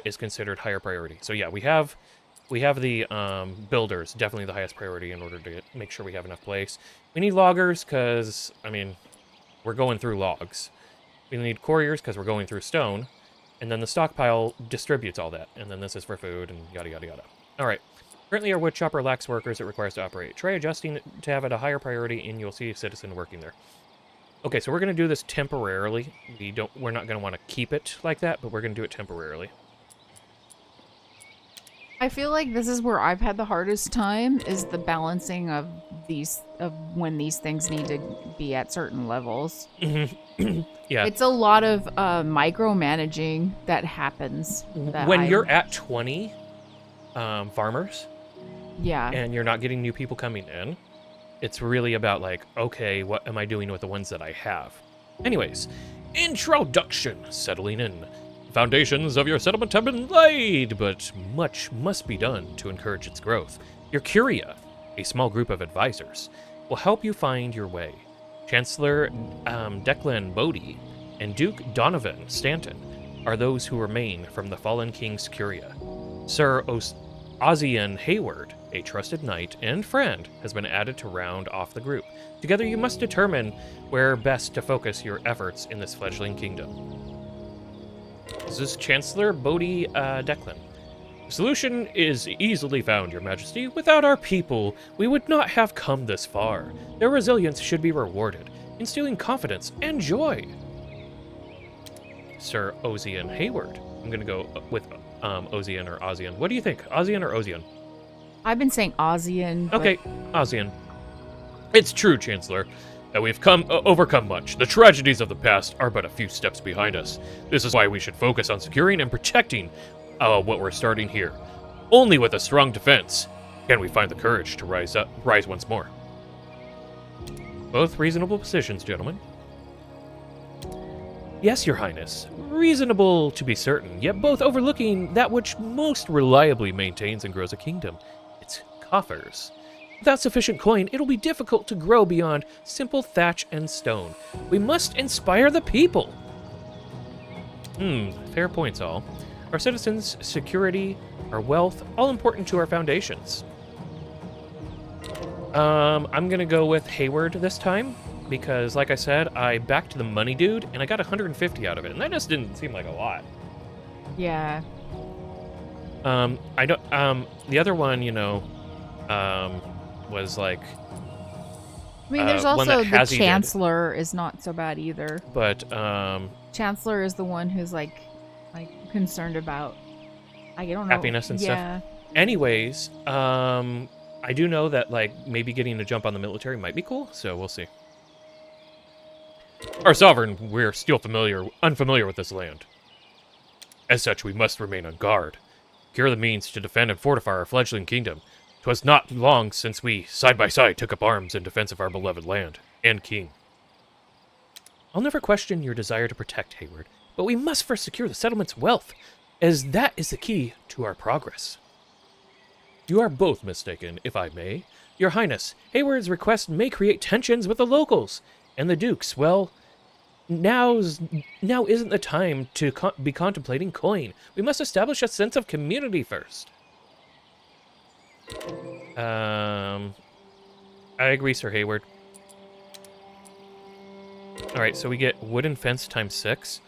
is considered higher priority. So yeah, we have the builders, definitely the highest priority in order to make sure we have enough place. We need loggers because, I mean, we're going through logs. We need couriers because we're going through stone. And then the stockpile distributes all that. And then this is for food and yada yada yada. All right. Currently our wood chopper lacks workers it requires to operate. Try adjusting it to have it a higher priority and you'll see a citizen working there. Okay, so we're going to do this temporarily. We're not going to want to keep it like that, but we're going to do it temporarily. I feel like this is where I've had the hardest time, is the balancing of when these things need to be at certain levels. Mm-hmm. Yeah. It's a lot of micromanaging that happens. When you're at 20 farmers, yeah, and you're not getting new people coming in, it's really about like, okay, what am I doing with the ones that I have? Anyways, introduction, settling in. Foundations of your settlement have been laid, but much must be done to encourage its growth. Your curia a small group of advisors, will help you find your way. Chancellor Declan Bodie and Duke Donovan Stanton are those who remain from the fallen king's curia. Sir Hazzie and Hayward, a trusted knight and friend, has been added to round off the group. Together you must determine where best to focus your efforts in this fledgling kingdom. This is Chancellor Bodie Declan. The solution is easily found, Your Majesty. Without our people, we would not have come this far. Their resilience should be rewarded, instilling confidence and joy. Sir Ozian Hayward. I'm going to go with Ozian or Ozian. What do you think? Ozian or Ozian? I've been saying Ozian. But... Okay, Ozian. It's true, Chancellor, that we've overcome much. The tragedies of the past are but a few steps behind us. This is why we should focus on securing and protecting what we're starting here. Only with a strong defense can we find the courage to rise once more. Both reasonable positions, gentlemen. Yes, Your Highness. Reasonable to be certain, yet both overlooking that which most reliably maintains and grows a kingdom. Its coffers. Without sufficient coin, it'll be difficult to grow beyond simple thatch and stone. We must inspire the people. Fair points, all. Our citizens' security, our wealth, all important to our foundations. I'm gonna go with Hayward this time, because like I said, I backed the money dude, and I got 150 out of it, and that just didn't seem like a lot. Yeah. I don't, the other one, was like... I mean, there's also the Chancellor is not so bad either. But, Chancellor is the one who's like concerned about, I don't know. Happiness and stuff. Anyways, I do know that, maybe getting a jump on the military might be cool, so we'll see. Our sovereign, we're still unfamiliar with this land. As such, we must remain on guard. Secure the means to defend and fortify our fledgling kingdom. 'Twas not long since we, side by side, took up arms in defense of our beloved land and king. I'll never question your desire to protect Hayward, but we must first secure the settlement's wealth, as that is the key to our progress. You are both mistaken, if I may. Your Highness, Hayward's request may create tensions with the locals, and the dukes, well, now isn't the time to be contemplating coin. We must establish a sense of community first. I agree, Sir Hayward. Alright, so we get wooden fence times 6.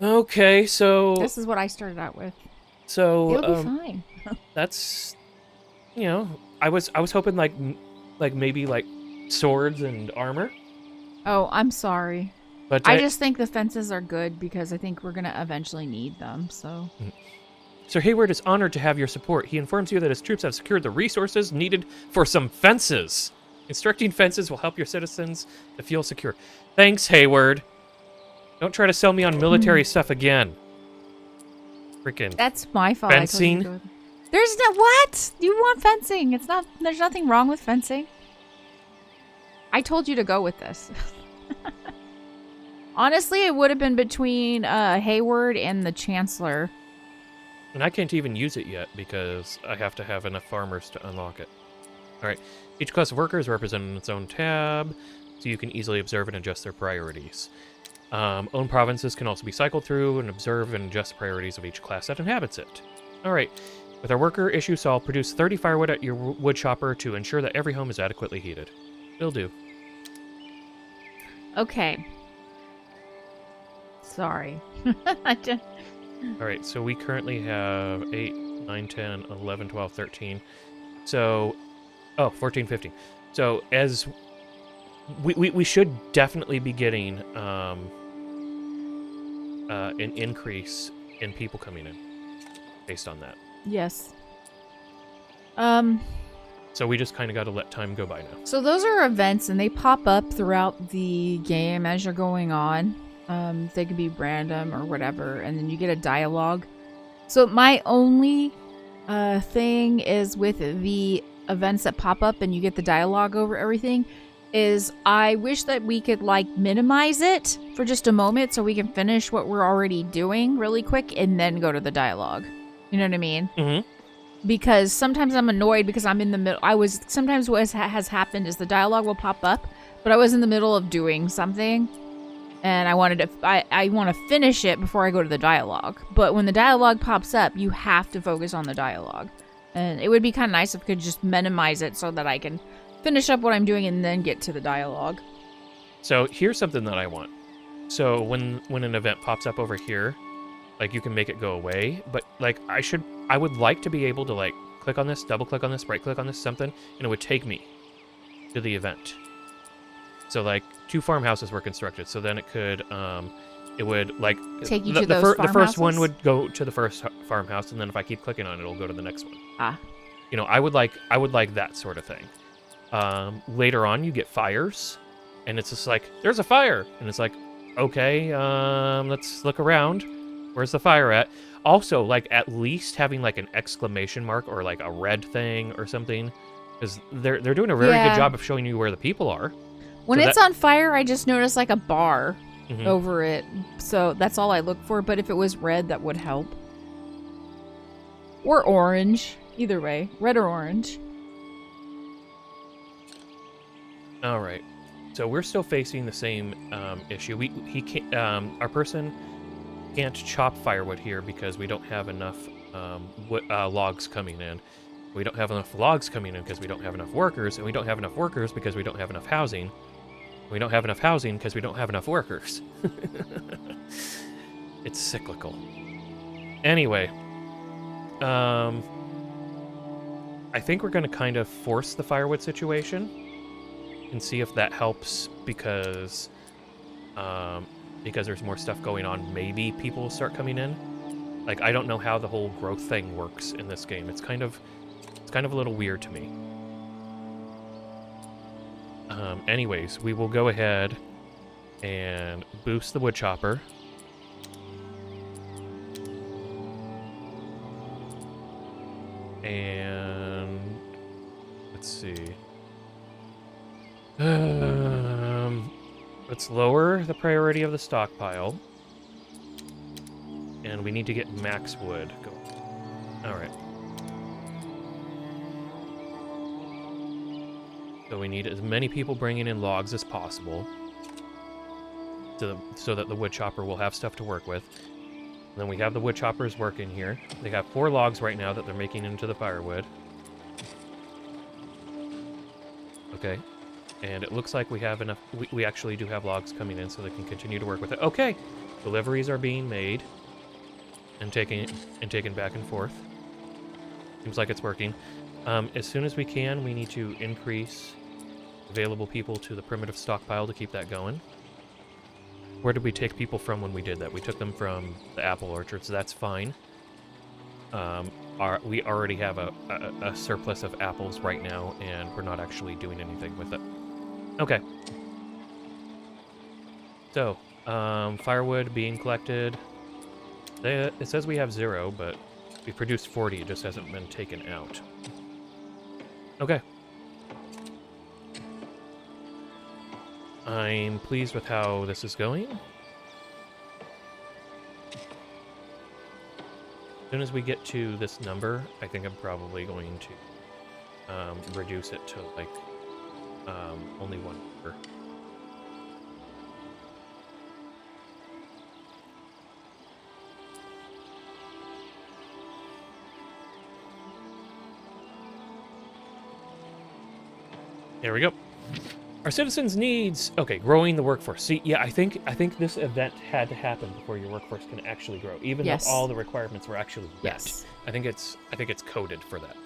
Okay, so... This is what I started out with. So, it'll be fine. That's... I was hoping, maybe, swords and armor. Oh, I'm sorry. But I just think the fences are good because I think we're going to eventually need them, so... Sir Hayward is honored to have your support. He informs you that his troops have secured the resources needed for some fences. Constructing fences will help your citizens to feel secure. Thanks, Hayward. Don't try to sell me on military stuff again. Freaking That's my fault. fencing. There's no what? You want fencing? It's not. There's nothing wrong with fencing. I told you to go with this. Honestly, it would have been between Hayward and the Chancellor. And I can't even use it yet because I have to have enough farmers to unlock it. Alright, each class of worker is represented in its own tab, so you can easily observe and adjust their priorities. Own provinces can also be cycled through and observe and adjust the priorities of each class that inhabits it. Alright, with our worker issue solved, produce 30 firewood at your wood chopper to ensure that every home is adequately heated. Will do. Okay. Sorry. Alright, so we currently have 8, 9, 10, 11, 12, 13. So, 14, 15. So, as we should definitely be getting an increase in people coming in based on that. Yes. So we just kind of got to let time go by now. So those are events, and they pop up throughout the game as you're going on. They could be random or whatever, and then you get a dialogue. So my only thing is with the events that pop up and you get the dialogue over everything is I wish that we could minimize it for just a moment so we can finish what we're already doing really quick and then go to the dialogue. You know what I mean? Mm-hmm. because sometimes I'm annoyed because I'm in the middle. Sometimes what has happened is the dialogue will pop up, but I was in the middle of doing something, and I want to finish it before I go to the dialogue. But when the dialogue pops up, you have to focus on the dialogue, and it would be kind of nice if I could just minimize it so that I can finish up what I'm doing and then get to the dialogue. So here's something that I want. So when an event pops up over here, like you can make it go away, but like I would like to be able to like click on this, double click on this, right click on this, something, and it would take me to the event. So like 2 farmhouses were constructed, so then it would like take you to those farmhouses? The first one would go to the first farmhouse, and then if I keep clicking on it, it'll go to the next one. You know, I would like that sort of thing. Later on, you get fires, and it's just like, there's a fire, and it's like, okay, let's look around. Where's the fire at? Also, like, at least having like an exclamation mark or like a red thing or something, because they're doing a very good job of showing you where the people are. When it's on fire, I just noticed like a bar over it, so that's all I look for. But if it was red, that would help. Or orange, either way, red or orange. All right, so we're still facing the same issue. He can't. Our person can't chop firewood here because we don't have enough logs coming in. We don't have enough logs coming in because we don't have enough workers, and we don't have enough workers because we don't have enough housing. We don't have enough housing because we don't have enough workers. It's cyclical. Anyway, I think we're going to kind of force the firewood situation and see if that helps because there's more stuff going on. Maybe people will start coming in. Like, I don't know how the whole growth thing works in this game. It's kind of a little weird to me. Anyways, we will go ahead and boost the wood chopper. And let's see. Let's lower the priority of the stockpile. And we need to get max wood going. All right. So we need as many people bringing in logs as possible, so that the wood chopper will have stuff to work with. And then we have the wood choppers working here. They have 4 logs right now that they're making into the firewood. Okay, and it looks like we have enough. We actually do have logs coming in, so they can continue to work with it. Okay, deliveries are being made and taken back and forth. Seems like it's working. As soon as we can, we need to increase available people to the primitive stockpile to keep that going. Where did we take people from when we did that? We took them from the apple orchard, so that's fine. We already have a surplus of apples right now, and we're not actually doing anything with it. Okay. So, firewood being collected. It says we have 0, but we produced 40. It just hasn't been taken out. Okay. I'm pleased with how this is going. As soon as we get to this number, I think I'm probably going to reduce it to like only 1 number. There we go. Our citizens' needs. Okay, growing the workforce. See, yeah, I think this event had to happen before your workforce can actually grow, even though all the requirements were actually met. Yes. I think it's coded for that.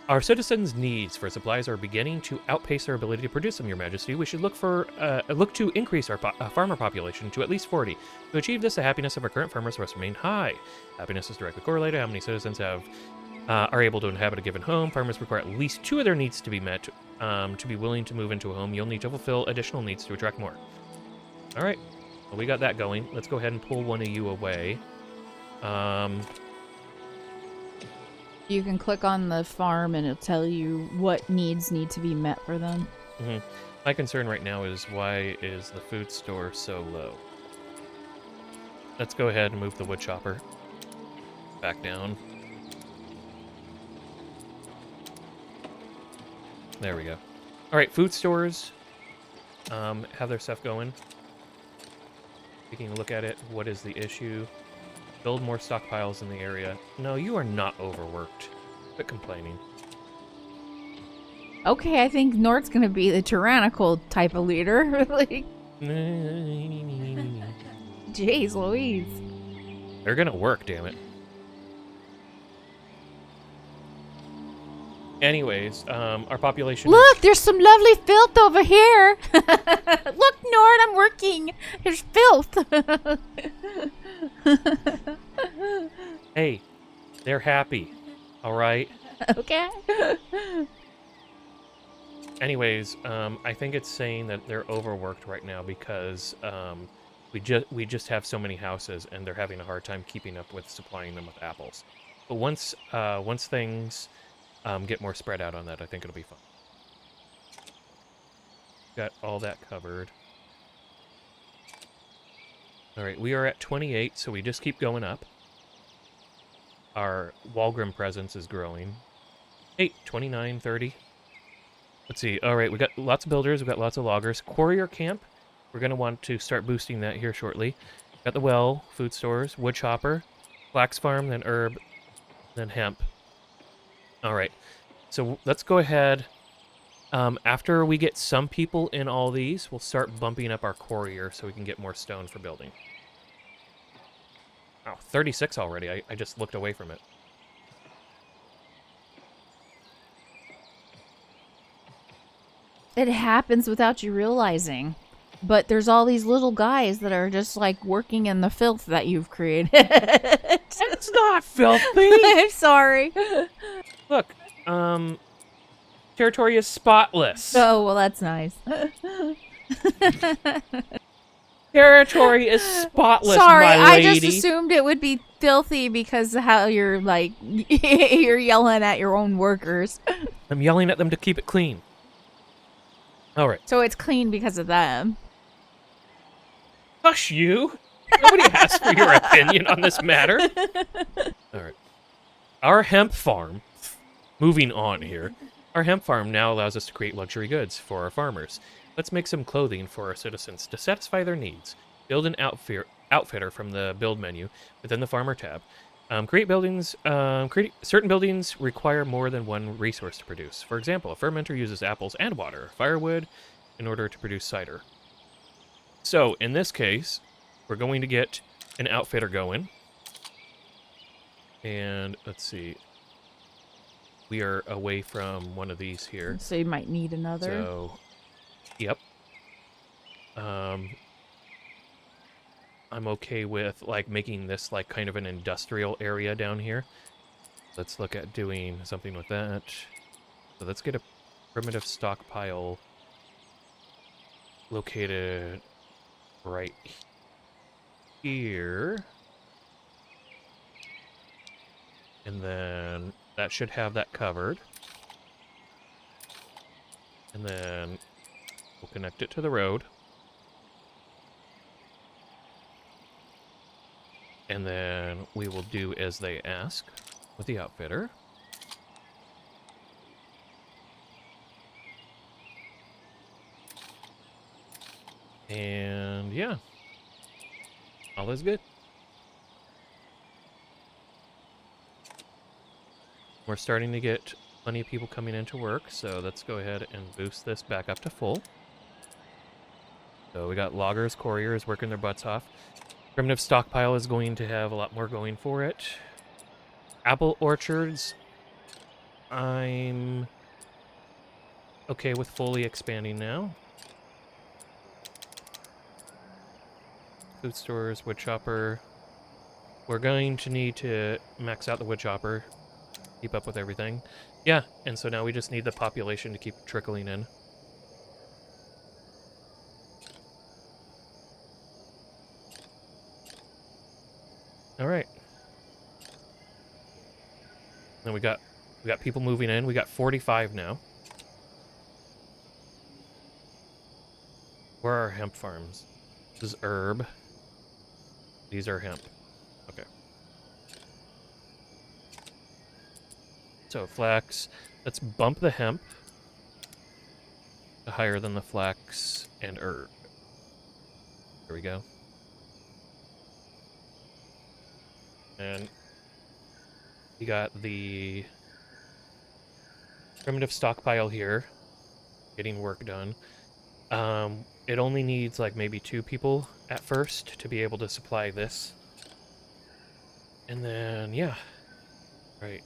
Our citizens' needs for supplies are beginning to outpace their ability to produce them, Your Majesty. We should look to increase our farmer population to at least 40. To achieve this, the happiness of our current farmers must remain high. Happiness is directly correlated to how many citizens are able to inhabit a given home. Farmers require at least 2 of their needs to be met. To be willing to move into a home, you'll need to fulfill additional needs to attract more. All right, well, we got that going. Let's go ahead and pull one of you away. You can click on the farm and it'll tell you what needs need to be met for them. Mm-hmm. My concern right now is why is the food store so low? Let's go ahead and move the wood chopper back down. There we go. All right, food stores have their stuff going. Taking a look at it, what is the issue? Build more stockpiles in the area. No, you are not overworked. Quit complaining. Okay, I think Nord's gonna be the tyrannical type of leader. Like, jeez Louise. They're gonna work, damn it. Anyways, our population Look, there's some lovely filth over here. Look, Nord, I'm working. There's filth. Hey, they're happy. All right? Okay. Anyways, I think it's saying that they're overworked right now because we just have so many houses and they're having a hard time keeping up with supplying them with apples. But once things get more spread out on that, I think it'll be fun. Got all that covered. All right, we are at 28, so we just keep going up. Our Walgrim presence is growing. 29, 30. Let's see. All right, we got lots of builders. We got lots of loggers. Courier camp. We're going to want to start boosting that here shortly. Got the well, food stores, wood chopper, flax farm, then herb, then hemp. All right. So let's go ahead. After we get some people in all these, we'll start bumping up our courier so we can get more stone for building. Oh, 36 already. I just looked away from it. It happens without you realizing. But there's all these little guys that are just like working in the filth that you've created. It's not filthy. I'm sorry. Look, territory is spotless. Oh, well, that's nice. Territory is spotless, Sorry, my I lady. just assumed it would be filthy because of how you're like, you're yelling at your own workers. I'm yelling at them to keep it clean. All right. So it's clean because of them. Hush you. Nobody asked for your opinion on this matter. All right. Our hemp farm, moving on here, our hemp farm now allows us to create luxury goods for our farmers. Let's make some clothing for our citizens to satisfy their needs. Build an outfitter from the build menu within the farmer tab. Certain buildings require more than one resource to produce. For example, a fermenter uses apples and water, firewood, in order to produce cider. So, in this case, we're going to get an outfitter going. And, let's see. We are away from one of these here. So you might need another. So, yep. I'm okay with, like, making this, like, kind of an industrial area down here. Let's look at doing something with that. So let's get a primitive stockpile located right here. And then that should have that covered. And then we'll connect it to the road. And then we will do as they ask with the outfitter. And yeah, all is good. We're starting to get plenty of people coming into work, so let's go ahead and boost this back up to full. So we got loggers, couriers working their butts off. Primitive stockpile is going to have a lot more going for it. Apple orchards, I'm okay with fully expanding now. Food stores, wood chopper. We're going to need to max out the wood chopper, keep up with everything. Yeah, and so now we just need the population to keep trickling in. All right. Then we got people moving in. We got 45 now. Where are our hemp farms? This is herb. These are hemp. Okay. So flax. Let's bump the hemp. higher than the flax and herb. There we go. And we got the primitive stockpile here, getting work done. It only needs like maybe 2 people at first to be able to supply this. And then, yeah. Right.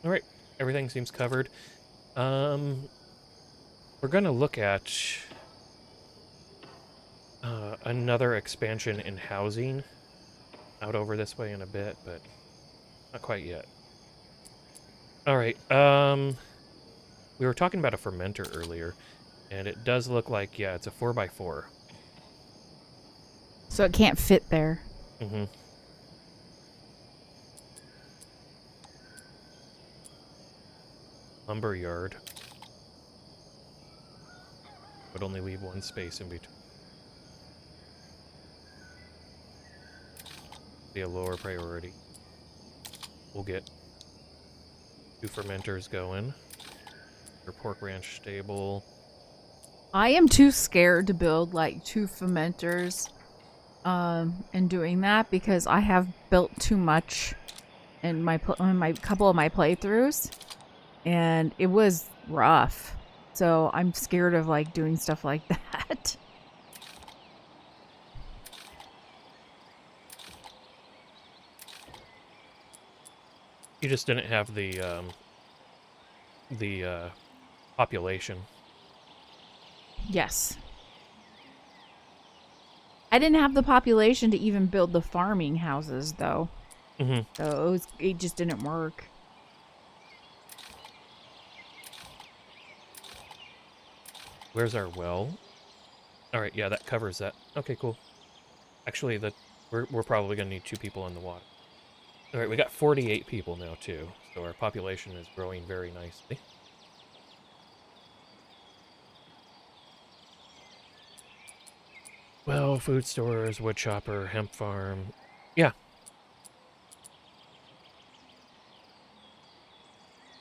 Alright, everything seems covered. We're gonna look at another expansion in housing out over this way in a bit, but not quite yet. Alright, we were talking about a fermenter earlier, and it does look like, yeah, it's a 4x4. So it can't fit there. Mm-hmm. Lumber yard. Would only leave 1 space in between. Be a lower priority. We'll get 2 fermenters going. Your pork ranch stable. I am too scared to build like 2 fermenters and doing that because I have built too much in my couple of my playthroughs and it was rough. So I'm scared of like doing stuff like that. You just didn't have the population. Yes. I didn't have the population to even build the farming houses, though. Mm-hmm. So it just didn't work. Where's our well? All right, yeah, that covers that. Okay, cool. Actually, we're probably gonna need 2 people in the water. All right, we got 48 people now too, so our population is growing very nicely. Well, food stores, wood chopper, hemp farm. Yeah.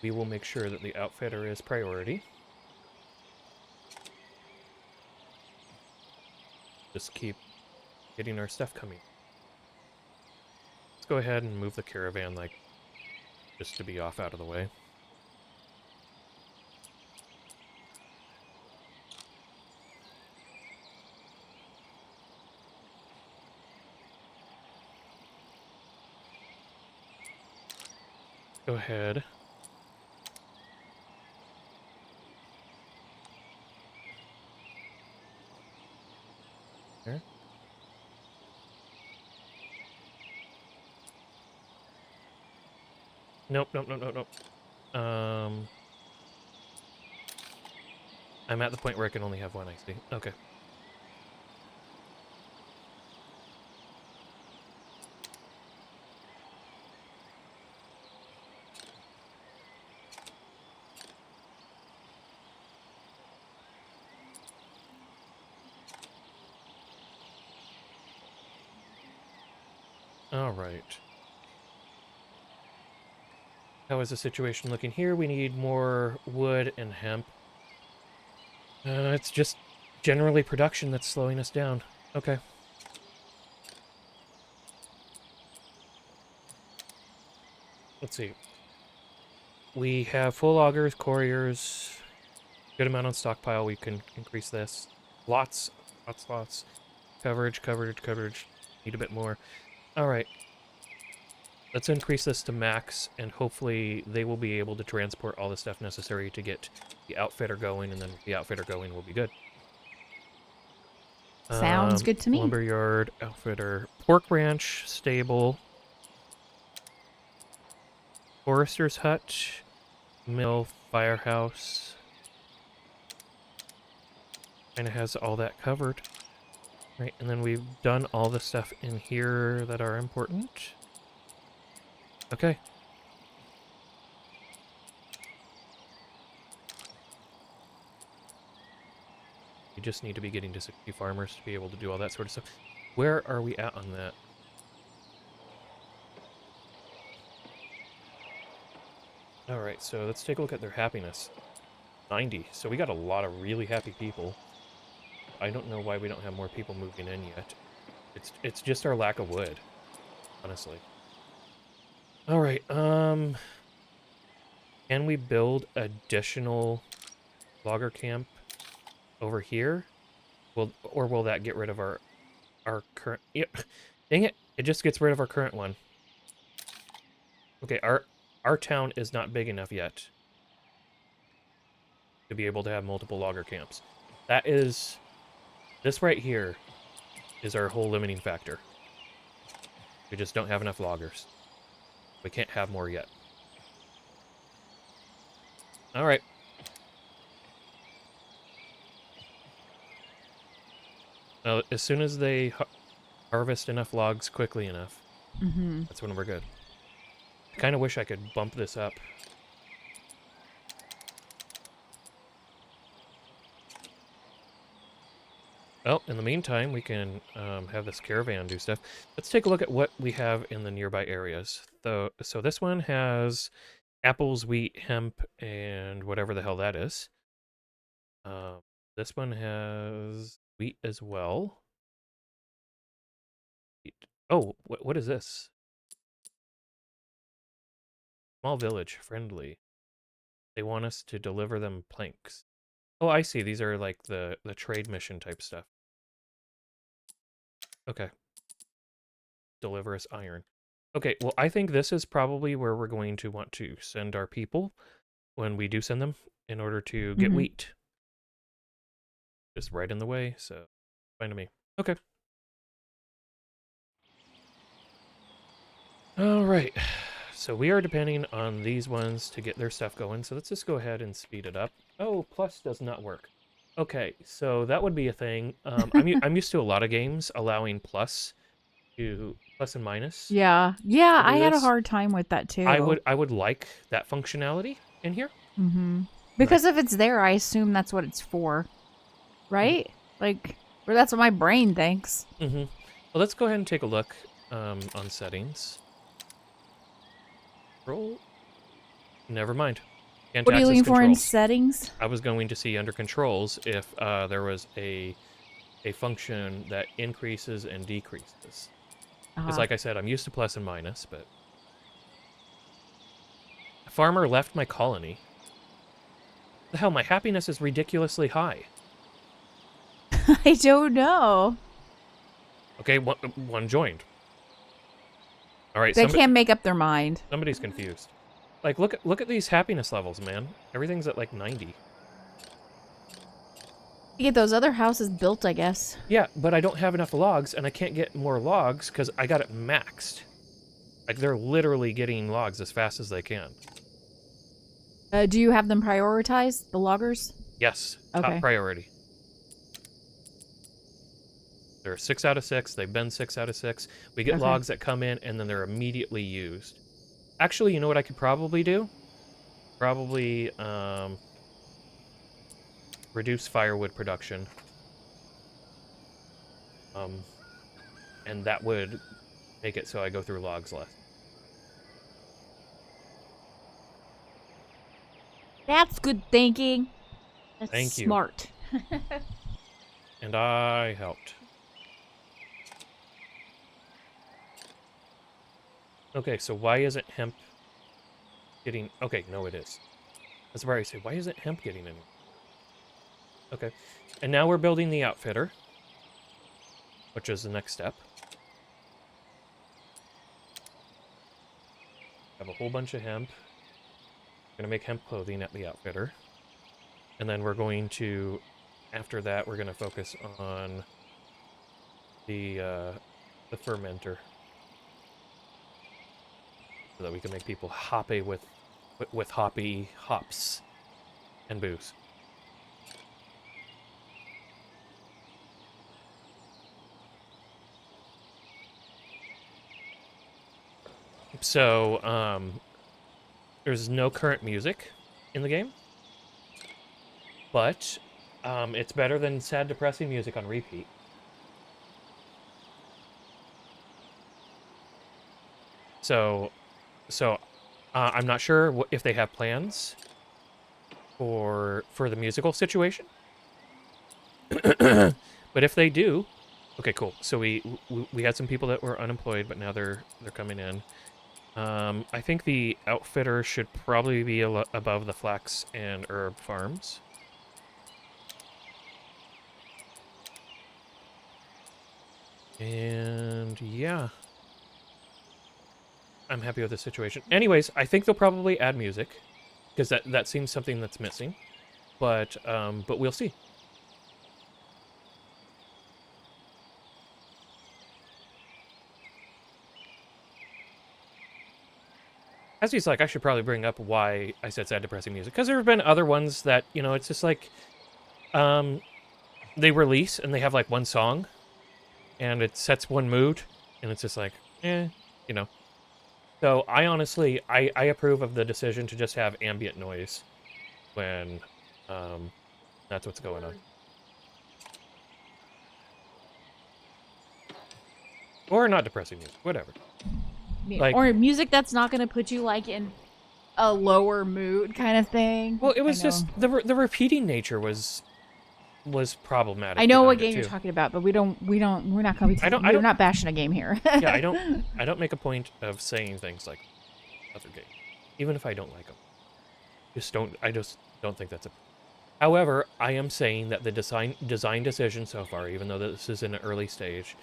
We will make sure that the outfitter is priority. Just keep getting our stuff coming. Let's go ahead and move the caravan, like, just to be off out of the way. Go ahead. There. Nope. I'm at the point where I can only have 1, I see. Okay. All right. How is the situation looking here? We need more wood and hemp. It's just generally production that's slowing us down. Okay. Let's see. We have full augers, couriers, good amount on stockpile. We can increase this. Lots. Coverage. Need a bit more. All right. Let's increase this to max, and hopefully they will be able to transport all the stuff necessary to get the outfitter going, and then the outfitter going will be good. Sounds good to me. Lumberyard, outfitter, pork ranch, stable, forester's hut, mill, firehouse. Kind of has all that covered. Right, and then we've done all the stuff in here that are important. Okay. We just need to be getting to 60 farmers to be able to do all that sort of stuff. Where are we at on that? All right, so let's take a look at their happiness. 90. So we got a lot of really happy people. I don't know why we don't have more people moving in yet. It's just our lack of wood, honestly. All right, can we build additional logger camp over here? Will that get rid of our current? Yeah, dang it! It just gets rid of our current one. Okay, our town is not big enough yet to be able to have multiple logger camps. That is, this right here is our whole limiting factor. We just don't have enough loggers. We can't have more yet. All right. Now, as soon as they harvest enough logs quickly enough, that's when we're good. I kind of wish I could bump this up. Well, in the meantime, we can have this caravan do stuff. Let's take a look at what we have in the nearby areas. So this one has apples, wheat, hemp, and whatever the hell that is. This one has wheat as well. Oh, what is this? Small village, friendly. They want us to deliver them planks. Oh, I see. These are like the trade mission type stuff. Okay. Deliver us iron. Okay, well, I think this is probably where we're going to want to send our people when we do send them in order to get wheat. Just right in the way, so fine to me. Okay. All right. So we are depending on these ones to get their stuff going, so let's just go ahead and speed it up. Oh, plus does not work. Okay, so that would be a thing. I'm used to a lot of games allowing plus and minus. Yeah, I had a hard time with that too. I would like that functionality in here. Because if it's there, I assume that's what it's for, right? Like, or that's what my brain thinks. Well, let's go ahead and take a look on settings. Control. Never mind. Can't What are you looking controls. for in settings? I was going to see under controls if there was a function that increases and decreases. Because like I said, I'm used to plus and minus, but... A farmer left my colony. The hell, my happiness is ridiculously high. I don't know. Okay, one joined. All right, they can't make up their mind. Somebody's confused. Like, look at these happiness levels, man. Everything's at like 90. You get those other houses built, I guess. Yeah, but I don't have enough logs, and I can't get more logs because I got it maxed. Like, they're literally getting logs as fast as they can. Do you have them prioritized, the loggers? Yes, okay. Top priority. They're 6 out of 6. They've been 6 out of 6. We get logs that come in, and then they're immediately used. Actually, you know what I could probably do? Probably reduce firewood production. And that would make it so I go through logs less. That's good thinking. That's Thank you. Smart. And I helped. Okay, so why isn't hemp getting... Okay, no, it is. That's where I say, why isn't hemp getting in? Okay, and now we're building the outfitter, which is the next step. Have a whole bunch of hemp. We're gonna make hemp clothing at the outfitter. And then we're going to, after that, we're gonna focus on the fermenter. So that we can make people hoppy with hoppy hops and booze. So, there's no current music in the game, but it's better than sad, depressing music on repeat. So I'm not sure if they have plans for the musical situation. But if they do, okay, cool. So we had some people that were unemployed, but now they're coming in. I think the outfitter should probably be above the flax and herb farms. And yeah, I'm happy with the situation. Anyways, I think they'll probably add music because that seems something that's missing. But we'll see. As he's like, I should probably bring up why I said sad, depressing music. Because there have been other ones that, you know, it's just like, they release and they have like one song and it sets one mood and it's just like, you know. So I honestly, I approve of the decision to just have ambient noise when, that's what's going on. Or not depressing music, whatever. Like, or music that's not going to put you like in a lower mood kind of thing. Well, it was just the repeating nature was problematic. I know what game you're talking about, but we're not going to be. We're not bashing a game here. Yeah, I don't make a point of saying things like other games, even if I don't like them. I just don't think that's a. However, I am saying that the design decision so far, even though this is in an early stage,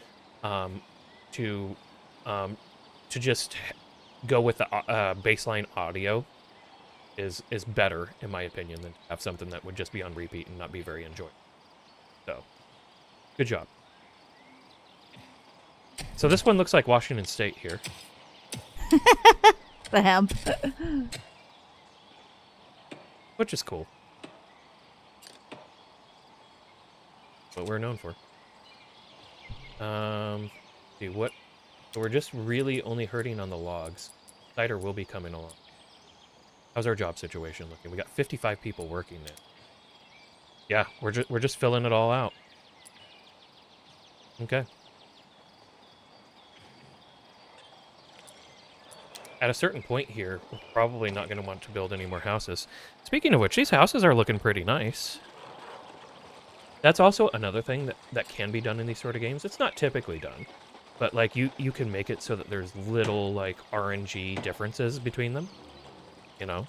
to just go with the baseline audio is better, in my opinion, than to have something that would just be on repeat and not be very enjoyable. So, good job. So this one looks like Washington State here. The hemp. Which is cool. What we're known for. See what... So we're just really only hurting on the logs. Cider will be coming along. How's our job situation looking? We got 55 people working now. Yeah, we're just filling it all out. Okay. At a certain point here, we're probably not going to want to build any more houses. Speaking of which, these houses are looking pretty nice. That's also another thing that can be done in these sort of games. It's not typically done. But, like, you can make it so that there's little, like, RNG differences between them. You know?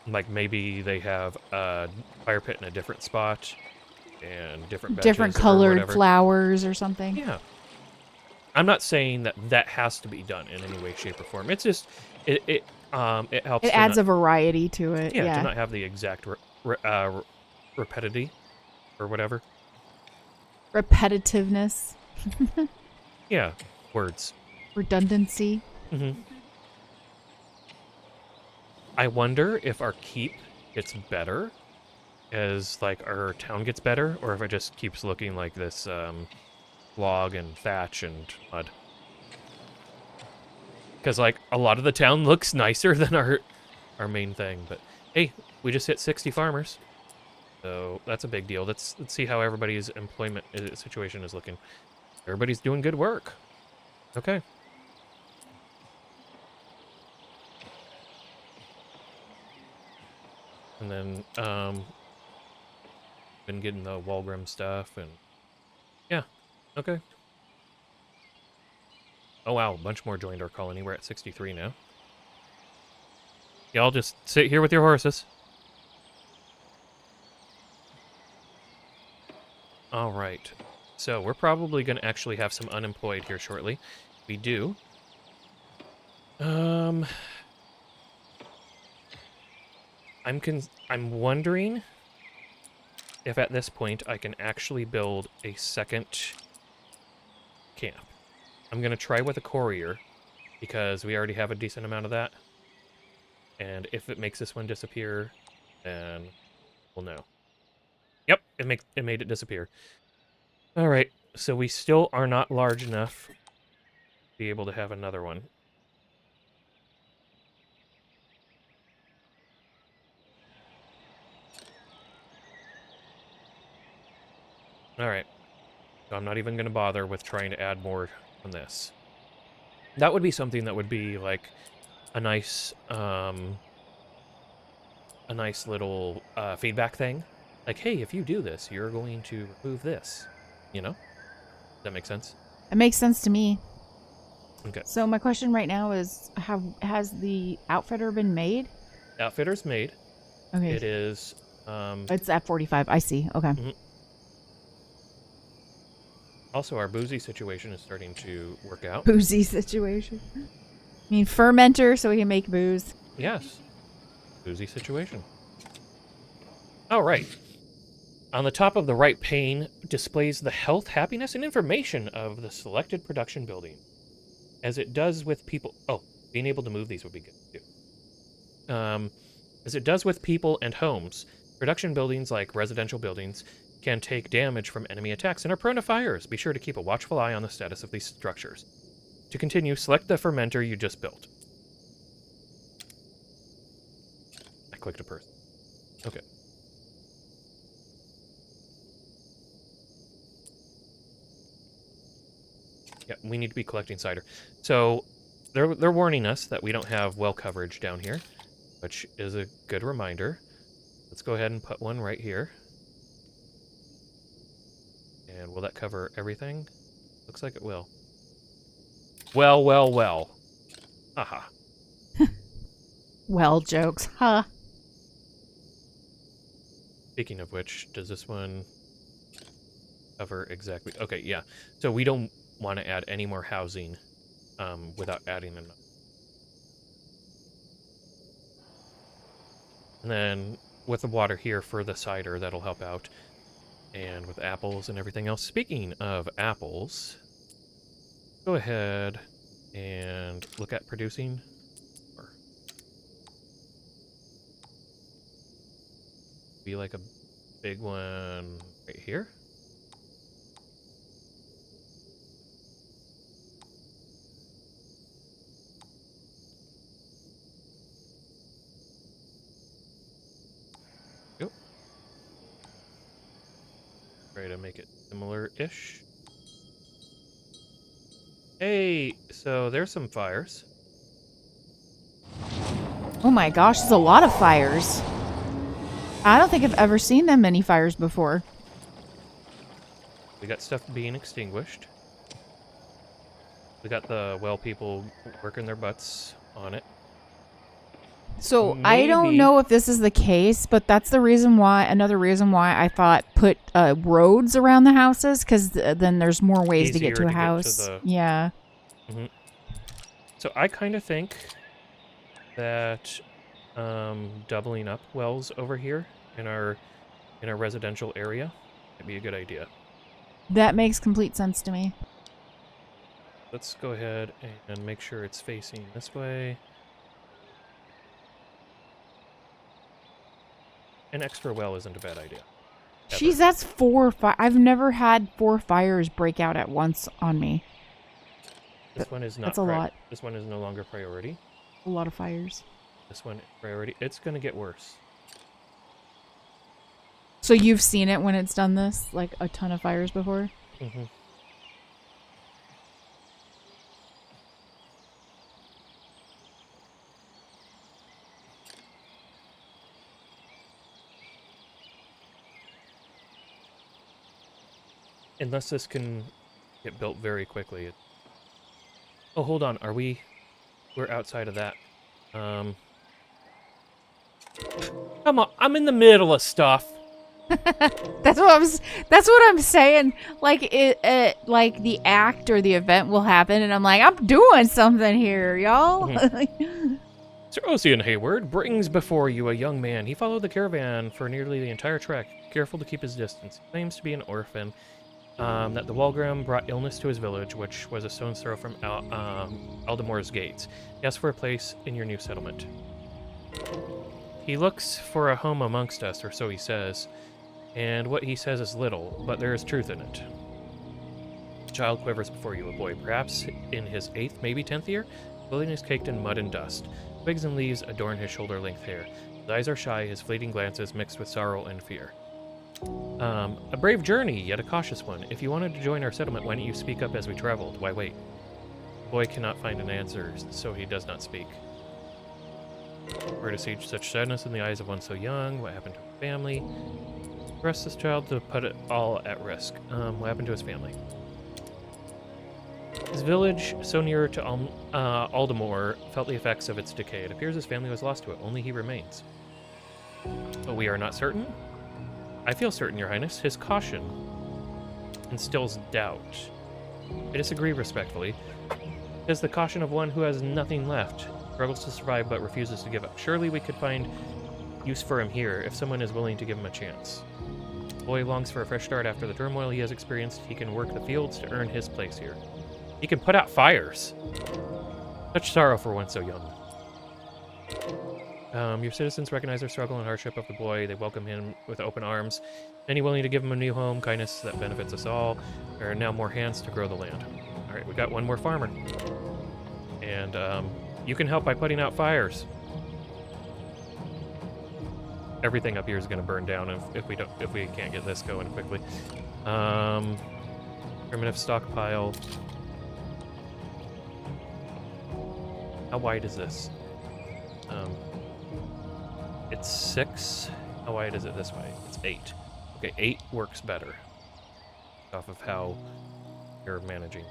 Like, maybe they have a fire pit in a different spot and different benches different colored flowers or something. Yeah. I'm not saying that has to be done in any way, shape, or form. It's just, it helps. It adds a variety to it. Yeah, to not have the exact repetitivity or whatever. Repetitiveness. Yeah, words. Redundancy. Mm-hmm. I wonder if our keep gets better as, like, our town gets better, or if it just keeps looking like this log and thatch and mud. Because, like, a lot of the town looks nicer than our main thing. But, hey, we just hit 60 farmers. So that's a big deal. Let's see how everybody's employment situation is looking. Everybody's doing good work. Okay. And then, been getting the Walgrim stuff, and yeah, okay. Oh wow, a bunch more joined our colony. We're at 63 now. Y'all just sit here with your horses. All right. So we're probably going to actually have some unemployed here shortly. We do. I'm wondering if at this point I can actually build a second camp. I'm going to try with a courier because we already have a decent amount of that. And if it makes this one disappear, then we'll know. Yep, it made it disappear. All right, so we still are not large enough to be able to have another one. All right, so I'm not even going to bother with trying to add more on this. That would be something that would be, like, a nice little feedback thing. Like, hey, if you do this, you're going to remove this. You know? Does that make sense? It makes sense to me. Okay. So my question right now is, has the outfitter been made? Outfitter's made. Okay. It is. It's at 45. I see. Okay. Mm-hmm. Also, our boozy situation is starting to work out. Boozy situation. I mean, fermenter so we can make booze. Yes. Boozy situation. All right. On the top of the right pane displays the health, happiness, and information of the selected production building. As it does with people... Oh, being able to move these would be good, too. As it does with people and homes, production buildings, like residential buildings, can take damage from enemy attacks and are prone to fires. Be sure to keep a watchful eye on the status of these structures. To continue, select the fermenter you just built. I clicked a person. Okay. Yeah, we need to be collecting cider. So they're warning us that we don't have well coverage down here, which is a good reminder. Let's go ahead and put one right here. And will that cover everything? Looks like it will. Well, well, well. Haha. Well, jokes. Huh. Speaking of which, does this one cover exactly? Okay, yeah. So we don't want to add any more housing without adding enough. And then with the water here for the cider, that'll help out. And with apples and everything else. Speaking of apples, go ahead and look at producing. Be like a big one right here. Yep. Try to make it similar-ish. Hey, so there's some fires. Oh my gosh, there's a lot of fires. I don't think I've ever seen that many fires before. We got stuff being extinguished. We got the well people working their butts on it. So I don't know if this is the case, but that's the reason why, another reason why I thought put roads around the houses, because then there's more ways to get to a house. Yeah. Mm-hmm. So I kind of think that doubling up wells over here in our residential area might be a good idea. That makes complete sense to me. Let's go ahead and make sure it's facing this way. An extra well isn't a bad idea. Jeez, that's 4 fires. I've never had 4 fires break out at once on me. This one is not. That's a lot. This one is no longer priority. A lot of fires. This one priority. It's gonna get worse. So you've seen it when it's done this, like a ton of fires before? Mm-hmm. Unless this can get built very quickly. Oh, hold on. We're outside of that. Come on. I'm in the middle of stuff. That's what I'm saying. Like like the act or the event will happen, and I'm like, I'm doing something here, y'all. Mm-hmm. Sir Ocean Hayward brings before you a young man. He followed the caravan for nearly the entire trek, careful to keep his distance. He claims to be an orphan. That the Walgram brought illness to his village, which was a stone's throw from Aldamore's gates. He asked for a place in your new settlement. He looks for a home amongst us, or so he says. And what he says is little, but there is truth in it. The child quivers before you, a boy, perhaps in his 8th, maybe 10th year. His clothing is caked in mud and dust. Twigs and leaves adorn his shoulder-length hair. His eyes are shy, his fleeting glances mixed with sorrow and fear. A brave journey, yet a cautious one. If you wanted to join our settlement, why didn't you speak up as we traveled? Why wait? The boy cannot find an answer, so he does not speak. Where to siege such sadness in the eyes of one so young? What happened to his family? Trust this child to put it all at risk. What happened to his family? His village, so near to Aldemore, felt the effects of its decay. It appears his family was lost to it. Only he remains. But we are not certain? I feel certain, Your Highness. His caution instills doubt. I disagree respectfully. It is the caution of one who has nothing left, struggles to survive but refuses to give up. Surely we could find use for him here if someone is willing to give him a chance. The boy longs for a fresh start after the turmoil he has experienced. He can work the fields to earn his place here. He can put out fires. Such sorrow for one so young. Your citizens recognize the struggle and hardship of the boy. They welcome him with open arms. Many willing to give him a new home, kindness that benefits us all. There are now more hands to grow the land. All right, we got one more farmer. And you can help by putting out fires. Everything up here is going to burn down if we can't get this going quickly. Primitive stockpile. How wide is this? It's 6. How wide is it this way? It's 8. Okay, 8 works better. Off of how you're managing.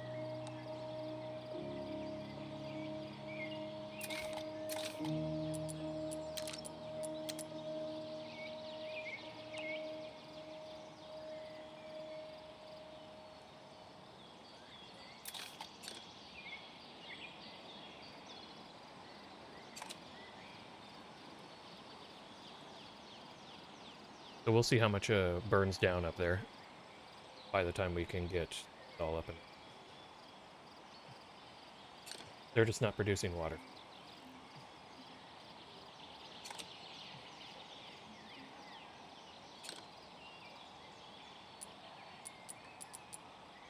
So we'll see how much burns down up there by the time we can get it all up. And they're just not producing water.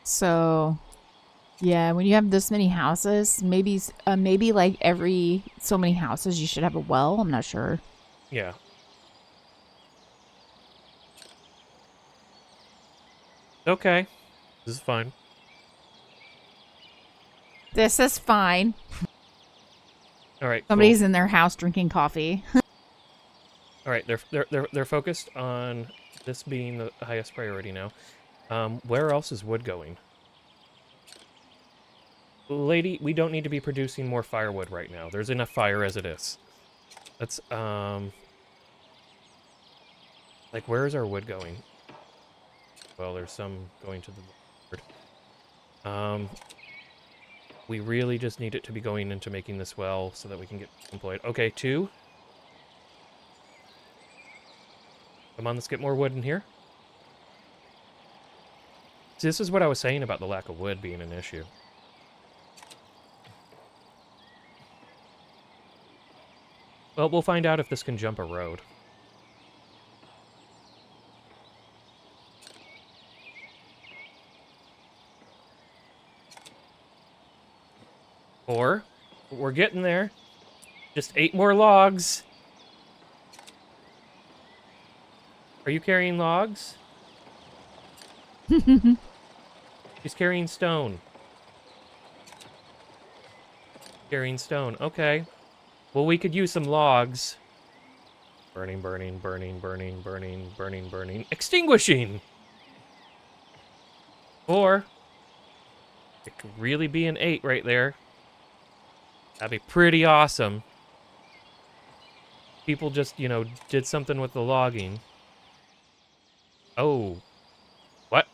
So, yeah, when you have this many houses, maybe like every so many houses you should have a well. I'm not sure. Yeah. Okay. This is fine. This is fine. All right. Somebody's cool. in their house drinking coffee. All right. They're focused on this being the highest priority now. Where else is wood going? Lady, we don't need to be producing more firewood right now. There's enough fire as it is. Let's like, where is our wood going? Well, there's some going to the north. We really just need it to be going into making this well so that we can get employed. Okay, 2. Come on, let's get more wood in here. See, this is what I was saying about the lack of wood being an issue. Well, we'll find out if this can jump a road. Or, we're getting there. Just 8 more logs. Are you carrying logs? She's carrying stone. Carrying stone. Okay. Well, we could use some logs. Burning, burning, burning, burning, burning, burning, burning. Extinguishing! Or, it could really be an 8 right there. That'd be pretty awesome. People just, you know, did something with the logging. Oh. What?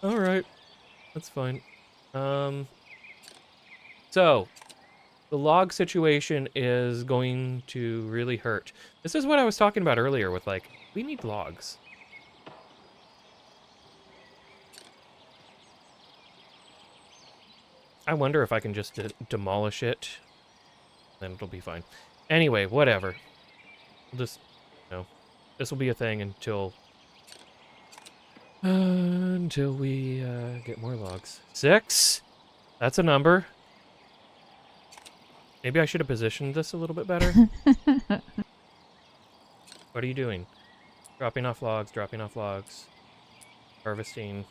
Alright. That's fine. So, the log situation is going to really hurt. This is what I was talking about earlier with, like, we need logs. I wonder if I can just demolish it. Then it'll be fine. Anyway, whatever. We'll just, you know, this will be a thing until we get more logs. 6? That's a number. Maybe I should have positioned this a little bit better. What are you doing? Dropping off logs, dropping off logs. Harvesting.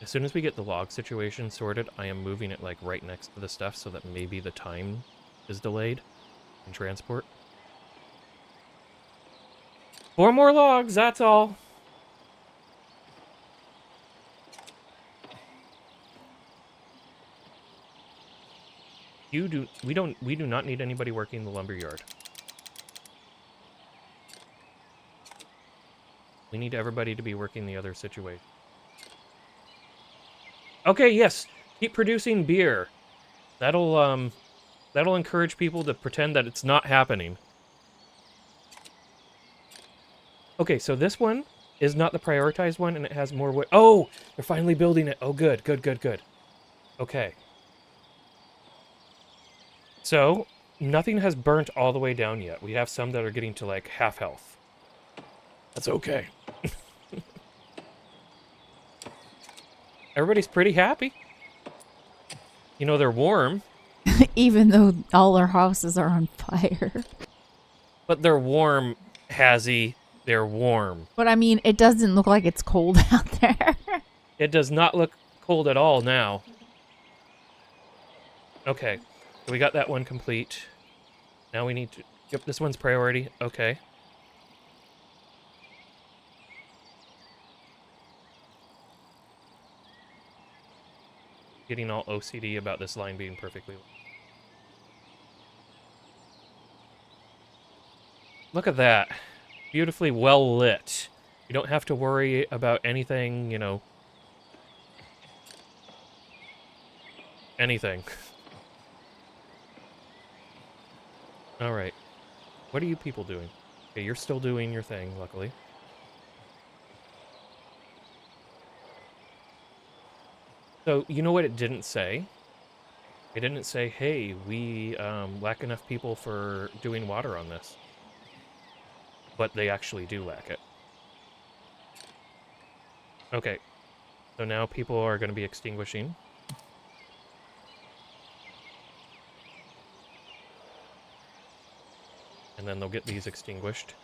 As soon as we get the log situation sorted, I am moving it like right next to the stuff so that maybe the time is delayed in transport. 4 more logs, that's all. We do not need anybody working the lumber yard. We need everybody to be working the other situation. Okay, yes. Keep producing beer. That'll encourage people to pretend that it's not happening. Okay, so this one is not the prioritized one, and it has more wood. Oh, they're finally building it. Oh, good, good, good, good. Okay. So, nothing has burnt all the way down yet. We have some that are getting to, like, half health. That's okay. Everybody's pretty happy. You know, they're warm. Even though all our houses are on fire. But they're warm, Hazzie. They're warm. But I mean, it doesn't look like it's cold out there. It does not look cold at all now. Okay. So we got that one complete. Now we need to... Yep, this one's priority. Okay. Getting all OCD about this line being perfectly... Look at that. Beautifully well lit. You don't have to worry about anything, you know... Anything. Alright. What are you people doing? Okay, you're still doing your thing, luckily. So, you know what it didn't say? It didn't say, hey, we lack enough people for doing water on this. But they actually do lack it. Okay. So now people are going to be extinguishing. And then they'll get these extinguished.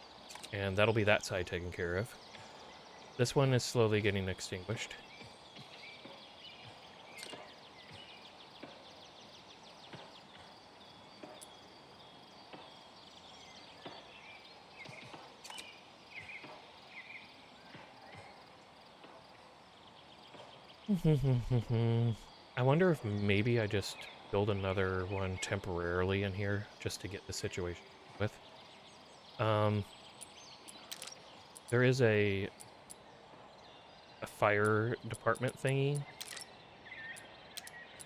And that'll be that side taken care of. This one is slowly getting extinguished. I wonder if maybe I just build another one temporarily in here just to get the situation with. There is a fire department thingy,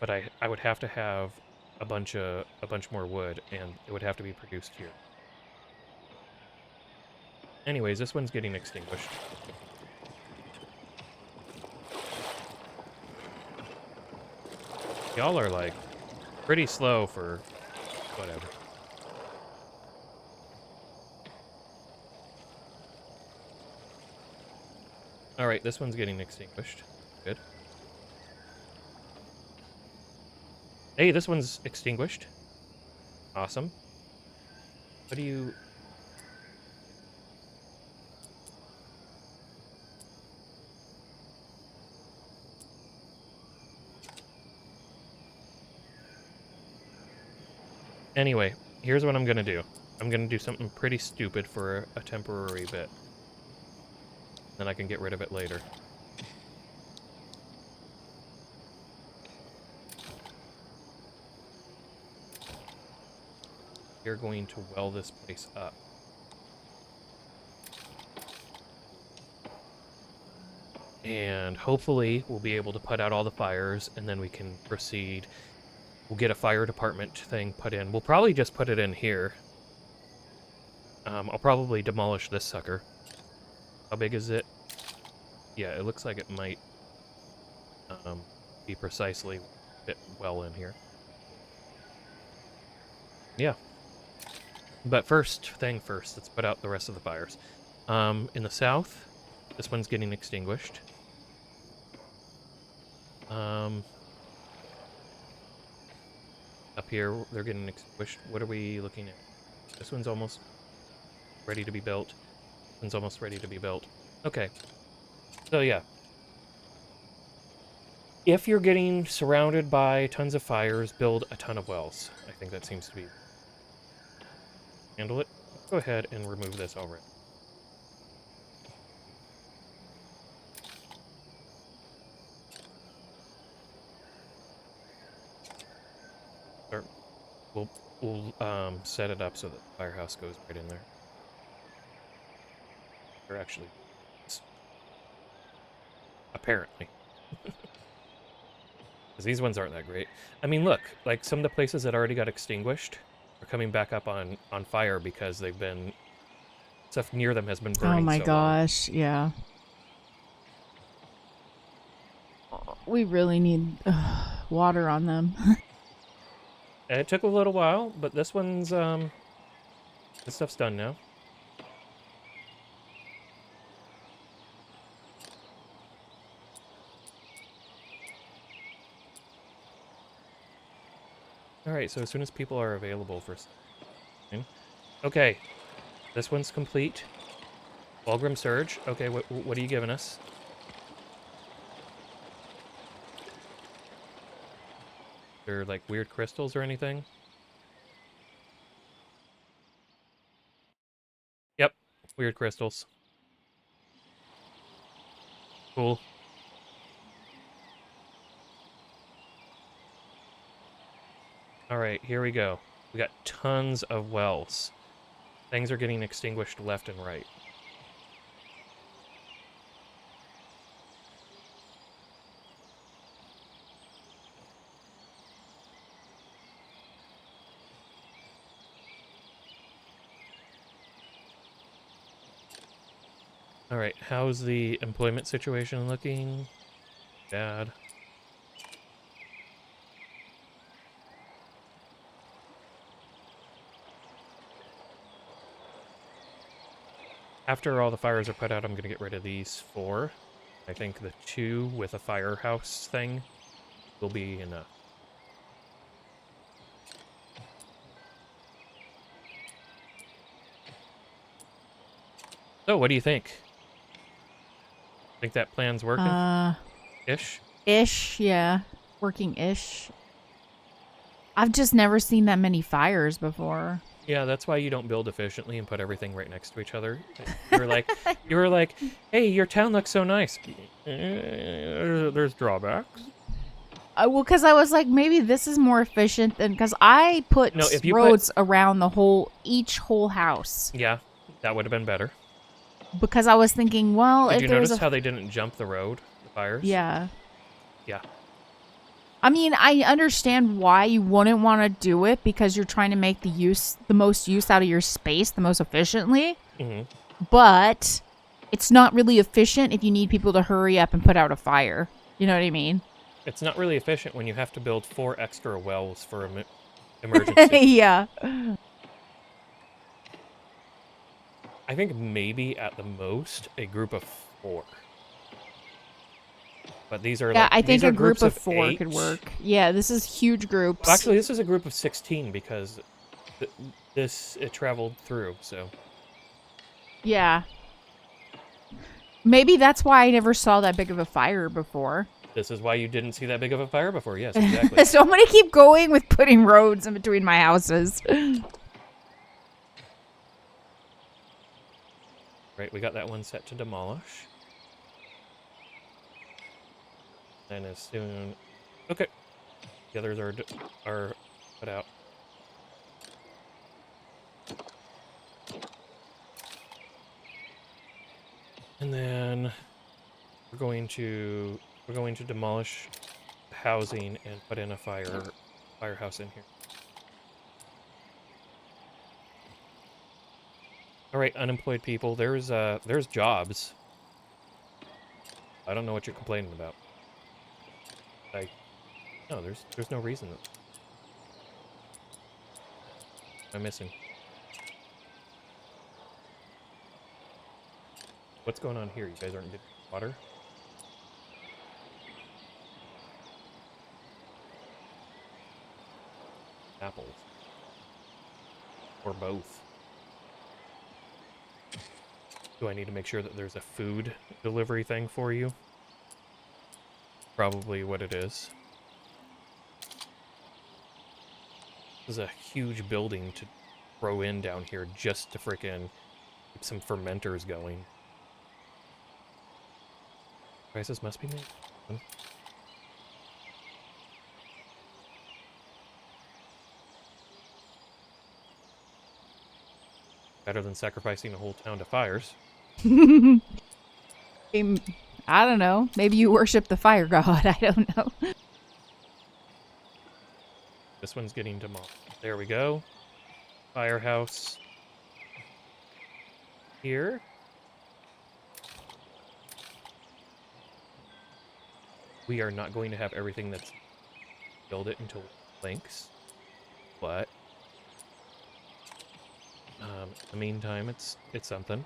but I would have to have a bunch more wood, and it would have to be produced here. Anyways, this one's getting extinguished. Y'all are, like, pretty slow for whatever. Alright, this one's getting extinguished. Good. Hey, this one's extinguished. Awesome. What do you... Anyway, here's what I'm gonna do. I'm gonna do something pretty stupid for a temporary bit. Then I can get rid of it later. You're going to well this place up. And hopefully we'll be able to put out all the fires, and then we can proceed. We'll get a fire department thing put in. We'll probably just put it in here. I'll probably demolish this sucker. How big is it? Yeah, it looks like it might be precisely fit well in here. Yeah. But first thing first, let's put out the rest of the fires. In the south, this one's getting extinguished. Up here, they're getting extinguished. What are we looking at? This one's almost ready to be built. This one's almost ready to be built. Okay. So, yeah. If you're getting surrounded by tons of fires, build a ton of wells. I think that seems to be... Handle it. Go ahead and remove this already. Or we'll set it up so that the firehouse goes right in there. Or actually, apparently. Because these ones aren't that great. I mean, look, like some of the places that already got extinguished are coming back up on fire because they've been... Stuff near them has been burning. Oh my so gosh, yeah. We really need water on them. And it took a little while, but this one's, this stuff's done now. Alright, so as soon as people are available for... Okay, this one's complete. Fulgrim Surge. Okay, what are you giving us? They're like weird crystals or anything? Yep, weird crystals. Cool. Alright, here we go. We got tons of wells. Things are getting extinguished left and right. Alright, how's the employment situation looking? Bad. After all the fires are put out, I'm going to get rid of these 4. I think the 2 with a firehouse thing will be enough. So, what do you think? Think that plan's working? Ish? Ish, yeah. Working-ish. I've just never seen that many fires before. Yeah, that's why you don't build efficiently and put everything right next to each other. You were like, hey, your town looks so nice. There's drawbacks. Well, because I was like, maybe this is more efficient than... Because I put roads around each whole house. Yeah, that would have been better. Because I was thinking, well, Did you notice how they didn't jump the road, the fires? Yeah. Yeah. I mean, I understand why you wouldn't want to do it because you're trying to make the most use out of your space the most efficiently. Mm-hmm. But it's not really efficient if you need people to hurry up and put out a fire. You know what I mean? It's not really efficient when you have to build 4 extra wells for emergency. Yeah. I think maybe at the most a group of 4. But these are I think a group of 4 could work. Yeah, this is huge groups. Well, actually, this is a group of 16 because it traveled through, so. Yeah. Maybe that's why I never saw that big of a fire before. This is why you didn't see that big of a fire before. Yes, exactly. So I'm going to keep going with putting roads in between my houses. Right, we got that one set to demolish. And as soon... Okay. The others are put out. And then we're going to demolish housing and put in a firehouse in here. All right, unemployed people. There's jobs. I don't know what you're complaining about. Like, no, there's no reason. I'm missing. What's going on here? You guys aren't getting water? Apples. Or both. Do I need to make sure that there's a food delivery thing for you? Probably what it is. This is a huge building to throw in down here just to frickin' keep some fermenters going. Prices must be made. Better than sacrificing a whole town to fires. I don't know. Maybe you worship the fire god. I don't know. This one's getting demolished. There we go. Firehouse. Here. We are not going to have everything that's build it until links, but in the meantime, it's something.